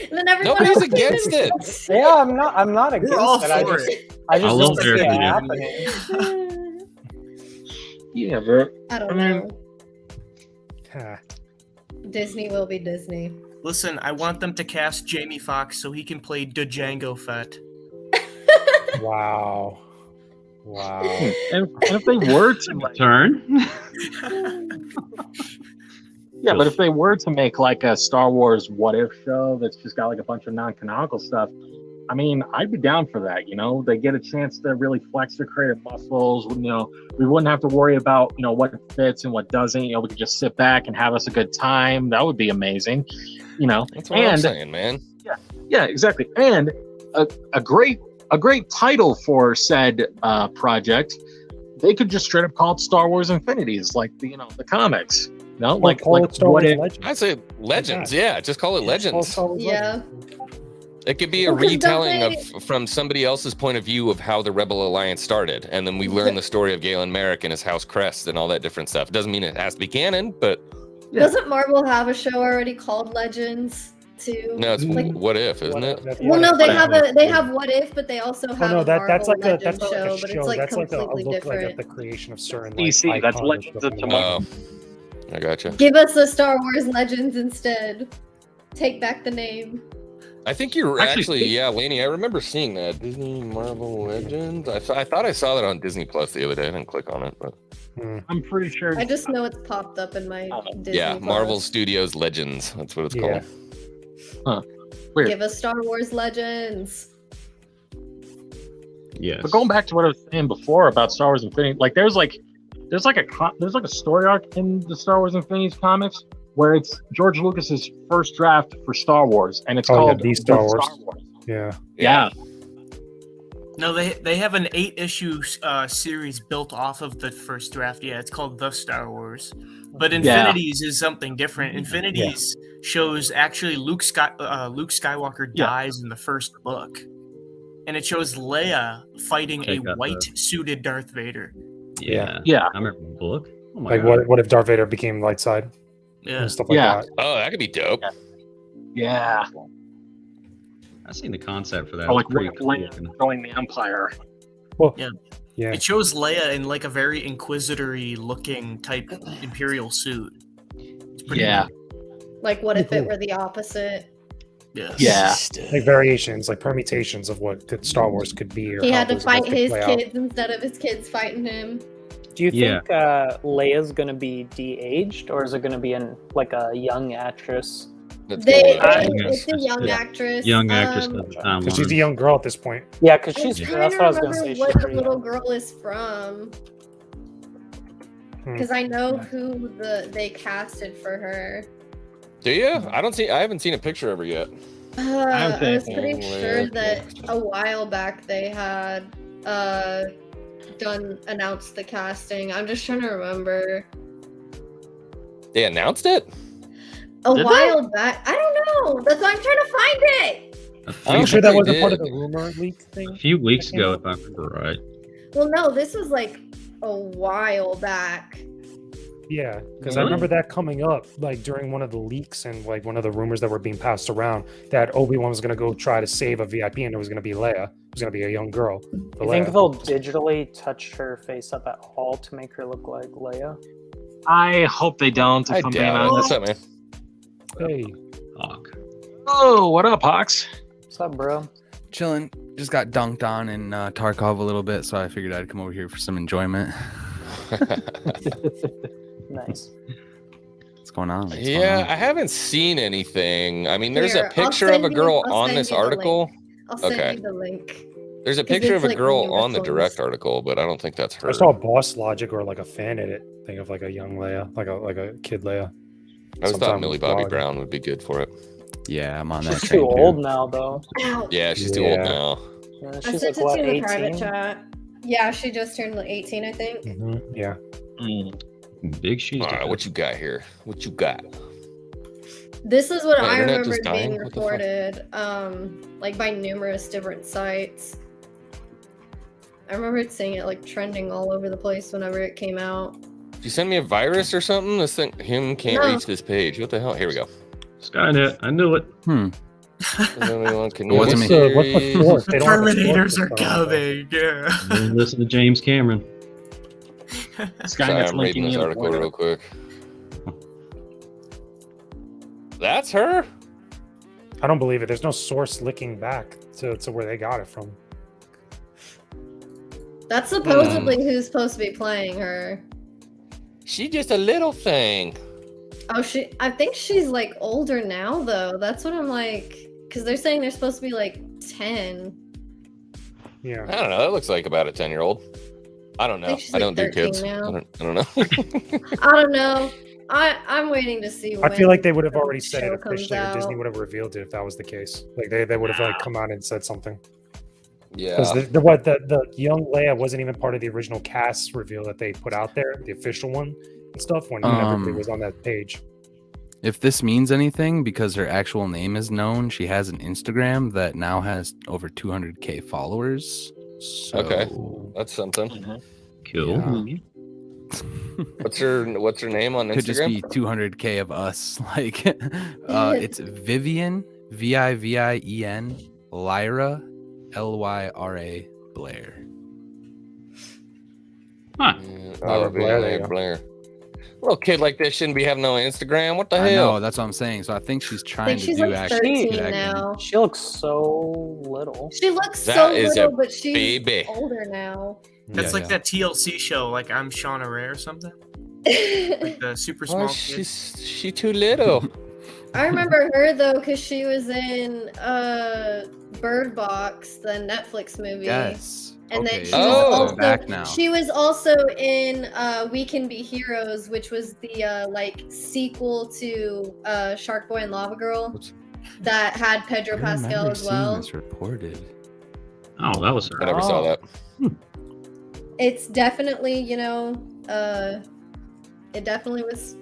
And then everyone Nobody's else against it. Yeah, I'm not against all it. I for just don't love see it everything. happening. Yeah, bro. I don't I mean- know. Ah, Disney will be Disney. Listen, I want them to cast Jamie Foxx so he can play Django Fett. wow. Wow. And if they were to like, Turn. yeah, but if they were to make like a Star Wars what if show that's just got like a bunch of non-canonical stuff, I mean, I'd be down for that. You know, they get a chance to really flex their creative muscles. You know, we wouldn't have to worry about what fits and what doesn't. You know, we could just sit back and have us a good time. That would be amazing. You know, That's what I'm and saying, man. yeah, exactly. And a great title for said project. They could just straight up call it Star Wars Infinities, like the comics. No, Like, call it Star what Wars if? Legends. I'd say Legends. Yeah, just call it Legends. Star Wars Yeah. Legends. It could be a Well, 'cause retelling don't of from somebody else's point of view of how the Rebel Alliance started, and then we learn the story of Galen Merrick and his House Crest and all that different stuff. It doesn't mean it has to be canon, but Yeah. Doesn't Marvel have a show already called Legends too? no, it's Like- what if, isn't it? Well, no, they have What If, but they also Oh have no, a that's Marvel like a Legends that's not show, like a but show. it's like That's like a completely look like different. at the creation of certain DC, like, that's icons Legends of from the Tomorrow. Oh, I gotcha. Give us the Star Wars Legends instead. Take back the name. I think you're Actually- yeah, Lainey. I remember seeing that Disney Marvel Legends. I thought I saw that on Disney Plus the other day. I didn't click on it, but I'm pretty sure. I just know it's popped up in my Disney yeah, Plus. Marvel Studios Legends. That's what it's Yeah. called. Weird. Give us Star Wars Legends. Yes. But going back to what I was saying before about Star Wars Infinity, like there's like a story arc in the Star Wars Infinity comics where it's George Lucas's first draft for Star Wars, and it's called The Star Wars. Yeah. Yeah. No, they have an 8-issue series built off of the first draft. Yeah, it's called The Star Wars. But Infinities is something different. Infinities shows actually Luke Skywalker dies in the first book. And it shows Leia fighting a white-suited Darth Vader. Yeah. Yeah. I remember the book. Oh my Like God. what if Darth Vader became light side? Yeah. And stuff like that. Oh, that could be dope. Yeah. I've seen the concept for that. Or like It's pretty Leia joining the Empire. Well, Yeah. yeah. It shows Leia in like a very inquisitory looking type Imperial suit. It's pretty Yeah. Like, what if it were the opposite? Yes. Yeah. Like variations, like permutations of what Star Wars could be. Or He how had to those events fight could his play out. kids instead of his kids fighting him. Do you Yeah. think Leia's gonna be de-aged, or is it gonna be in like a young actress? That's They, cool. it's a young actress. Young actress at the time. Because she's a young girl at this point. Yeah, because I'm she's. trying That's to what I was gonna remember say. what She's the pretty little young. girl is from. Hmm. Because I know who they casted for her. Do you? I haven't seen a picture of her yet. I was think- pretty Oh, sure yeah. that a while back they had announced the casting. I'm just trying to remember. They announced it? A Did while back. I don't know. That's why I'm trying to find it. Are you I sure that think wasn't they part of did. the rumor leak thing? A few weeks ago, if I remember right. Well, no, this was like a while back. Yeah, because I remember that coming up like during one of the leaks and like one of the rumors that were being passed around that Obi-Wan was going to go try to save a VIP and it was going to be Leia. It was going to be a young girl. You think they'll digitally touch her face up at all to make her look like Leia? I hope they don't. I If I'm being doubt it. honest. What's up, man? Hey, Hawk. Oh, what up, Hawks? What's up, bro? Chilling. Just got dunked on in Tarkov a little bit, so I figured I'd come over here for some enjoyment. Nice. What's going on? What's going Yeah, on? I haven't seen anything. I mean, there's Here, a I'll picture of send a you- girl I'll on send this you the article. link. I'll send Okay. you the link. There's a 'Cause picture it's of a like girl one of the on the clones. direct article, but I don't think that's her. I saw Boss Logic or like a fan edit thing of like a young Leia, like a kid Leia. I just thought sometime Millie with Bobby Blog. Brown would be good for it. Yeah, I'm on that She's train too too. old now, though. Ow. Yeah, she's too old Yeah. now. Yeah, I she's sent like what, it to you in the private 18? chat. Yeah, she just turned 18, I think. Yeah. Big shoes. All to right, fill. what you got here? What you got? This is what My I internet remember just dying? being What the fuck? reported, like by numerous different sites. I remember seeing it like trending all over the place whenever it came out. Did you send me a virus or something? This thing, him can't No. reach this page. What the hell? Here we go. Skynet. I knew it. Does anyone can It wasn't What's me. the source? The They don't have a source Terminators for are Star Wars. coming. Yeah. Didn't listen to James Cameron. Sorry, Skynet's I'm reading linking this you article to real quick. That's her? I don't believe it. There's no source licking back to where they got it from. That's supposedly who's supposed to be playing her. She just a little thing. Oh, I think she's like older now though. That's what I'm like, because they're saying they're supposed to be like 10. Yeah. I don't know. That looks like about a 10-year-old. I don't know. think she's I like don't do 13 kids. now. I don't know. I don't know. I'm waiting to see. I feel when like they would have the already said show it comes officially, or Disney out. would have revealed it if that was the case. Like they would have like come out and said something. Yeah. Because the young Leia wasn't even part of the original cast reveal that they put out there, the official one and stuff. Whenever it was on that page. If this means anything, because her actual name is known, she has an Instagram that now has over 200K followers. So, Okay. That's something. Cool. yeah. What's her name on Could just Instagram? be 200K of us. Like, it's Vivian, Vivien, Lyra, Lyra Blair. Huh. Yeah, Oh, Blair, there you go. Blair. A little kid like this shouldn't be having no Instagram. What the I hell? know, that's what I'm saying. So I think she's I trying think to she's do like actually 13 good acting. now. She looks so little. She looks That so is little, a but she's baby. older now. That's like that TLC show, like I'm Shauna Ray or something. Like the super small Oh, kid. she too little. I remember her though, because she was in Bird Box, the Netflix movie. Yes. And Okay, then yeah. Back now. she was also in We Can Be Heroes, which was the like sequel to Shark Boy and Lava Girl that had Pedro I Pascal remember as well. seeing this reported. Oh, that was I never saw that. It's definitely, it definitely was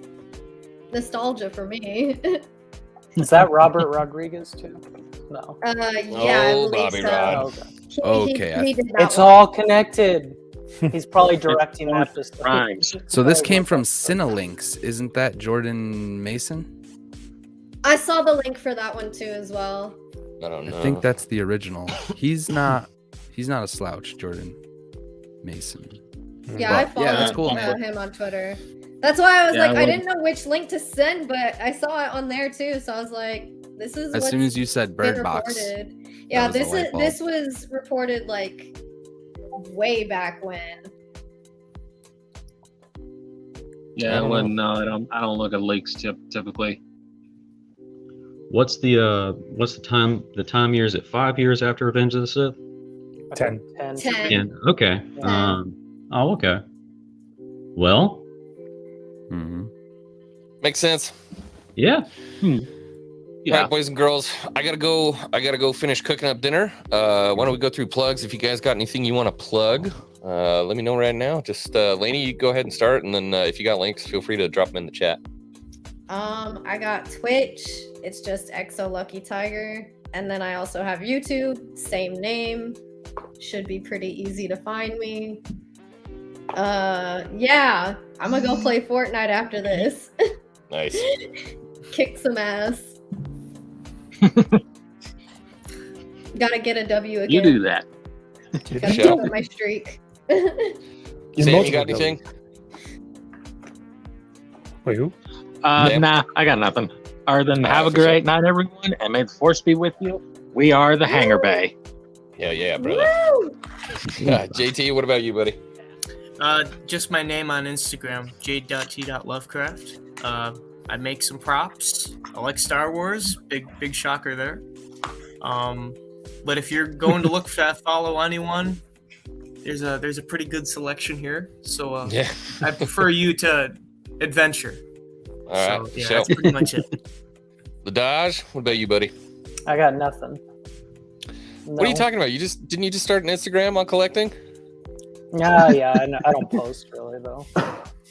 nostalgia for me. Is that Robert Rodriguez too? No. Yeah, I believe Bobby so. Rod. Okay, He did that It's one. all connected. He's probably directing that this time. Rhymes. So this came from Cinelinx. Isn't that Jordan Mason? I saw the link for that one too as well. I don't know. I think that's the original. He's not a slouch, Jordan Mason. Yeah, I But, followed yeah, that's cool, man. him on Twitter. That's why I was Yeah, like, I I wouldn't- didn't know which link to send, but I saw it on there too. So I was like, this is As soon as you said been Bird Box, reported. Yeah, was the light bulb. this was reported like way back when. Yeah, well, no, I don't look at leaks typically. What's the time? The time year, is it 5 years after Revenge of the Sith? 10. 10. Yeah. Okay. Oh, okay. Well, Mhm. Makes sense. yeah. All right, boys and girls, I gotta go finish cooking up dinner. Why don't we go through plugs? If you guys got anything you want to plug, let me know right now. Just Lainey, you go ahead and start, and then if you got links, feel free to drop them in the chat. I got Twitch. It's just Exo Lucky Tiger, and then I also have YouTube, same name. Should be pretty easy to find me. Yeah, I'm gonna go play Fortnite after this. Nice. Kick some ass. Gotta get a W again. You do that. Gotta Michelle? keep up my streak. Sam, you got anything? Wait, who? Damn. Nah, I got nothing. Other than have a for sure. great night, everyone, and may the force be with you. We are the Hangar Bay. Yeah, brother. Woo! JT, what about you, buddy? Just my name on Instagram, jade.t.lovecraft. I make some props. I like Star Wars. Big shocker there. But if you're going to look for follow anyone, there's a pretty good selection here. So Yeah. I prefer you to adventure. All right. So, yeah, Michelle. that's pretty much it. The Dodge, what about you, buddy? I got nothing. What are you talking about? Didn't you just start an Instagram on collecting? Yeah, I don't post really though.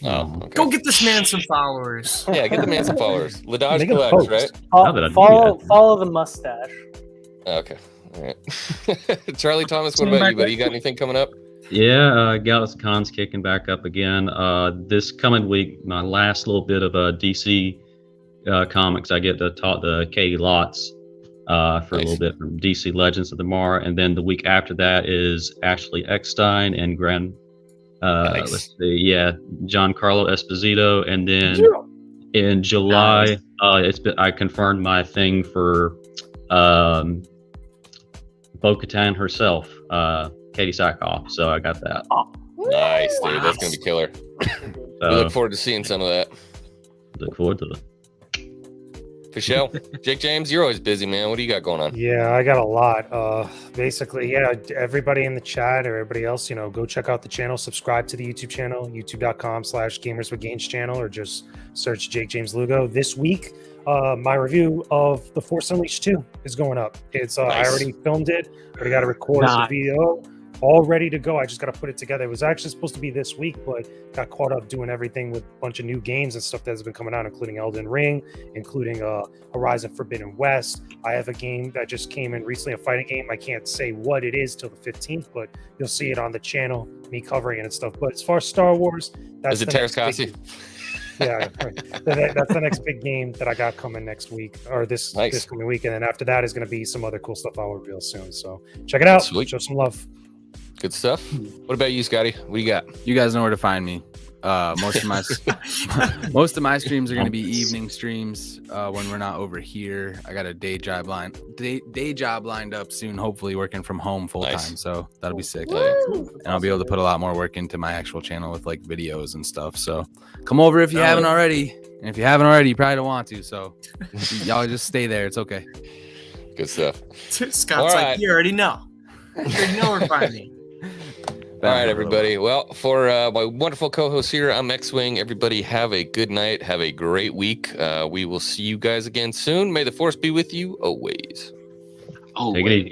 Oh, okay. Go get this man some followers. Yeah, get the man some followers. Ladaj Make a collects, post. right? How did I do Follow the mustache. Okay. All right. Charlie Thomas, what about you, buddy? You got anything coming up? Yeah, Galaxy Con's kicking back up again. This coming week, my last little bit of DC comics, I get to talk to Katie Lotz for a little bit from DC Legends of Tomorrow, and then the week after that is Ashley Eckstein and let's see, yeah, Giancarlo Esposito, and then in July, I confirmed my thing for Bo-Katan herself, Katie Sackhoff, so I got that. Nice, dude. That's going to be killer. We look forward to seeing some of that. Look forward to it. For sure. Jake James, you're always busy, man. What do you got going on? Yeah, I got a lot. Basically, yeah, everybody in the chat or everybody else, go check out the channel, subscribe to the YouTube channel, youtube.com/GamersWithGains channel, or just search Jake James Lugo. This week, my review of The Force Unleashed 2 is going up. It's I already filmed it, already got to record the video, all ready to go. I just got to put it together. It was actually supposed to be this week, but got caught up doing everything with a bunch of new games and stuff that has been coming out, including Elden Ring, including Horizon Forbidden West. I have a game that just came in recently, a fighting game. I can't say what it is till the 15th, but you'll see it on the channel, me covering it and stuff. But as far as Star Wars, that's Is it Terrascasi? Yeah, right. That's the next big game that I got coming next week, or this coming week, and then after that is going to be some other cool stuff I'll reveal soon. So check it out. Sweet. Show some love. Good stuff. What about you, Scotty? What do you got? You guys know where to find me. Most of my streams are going to be evening streams when we're not over here. I got a day job lined up soon, hopefully working from home full time. So that'll be sick. And I'll be able to put a lot more work into my actual channel with like videos and stuff. So come over if you haven't already. And if you haven't already, you probably don't want to. So y'all just stay there. It's okay. Good stuff. Scott's All like, right. you already know. You already know where to find me. All right, everybody. Well, for my wonderful co-host here, I'm X-Wing. Everybody have a good night. Have a great week. We will see you guys again soon. May the force be with you always. Take it easy.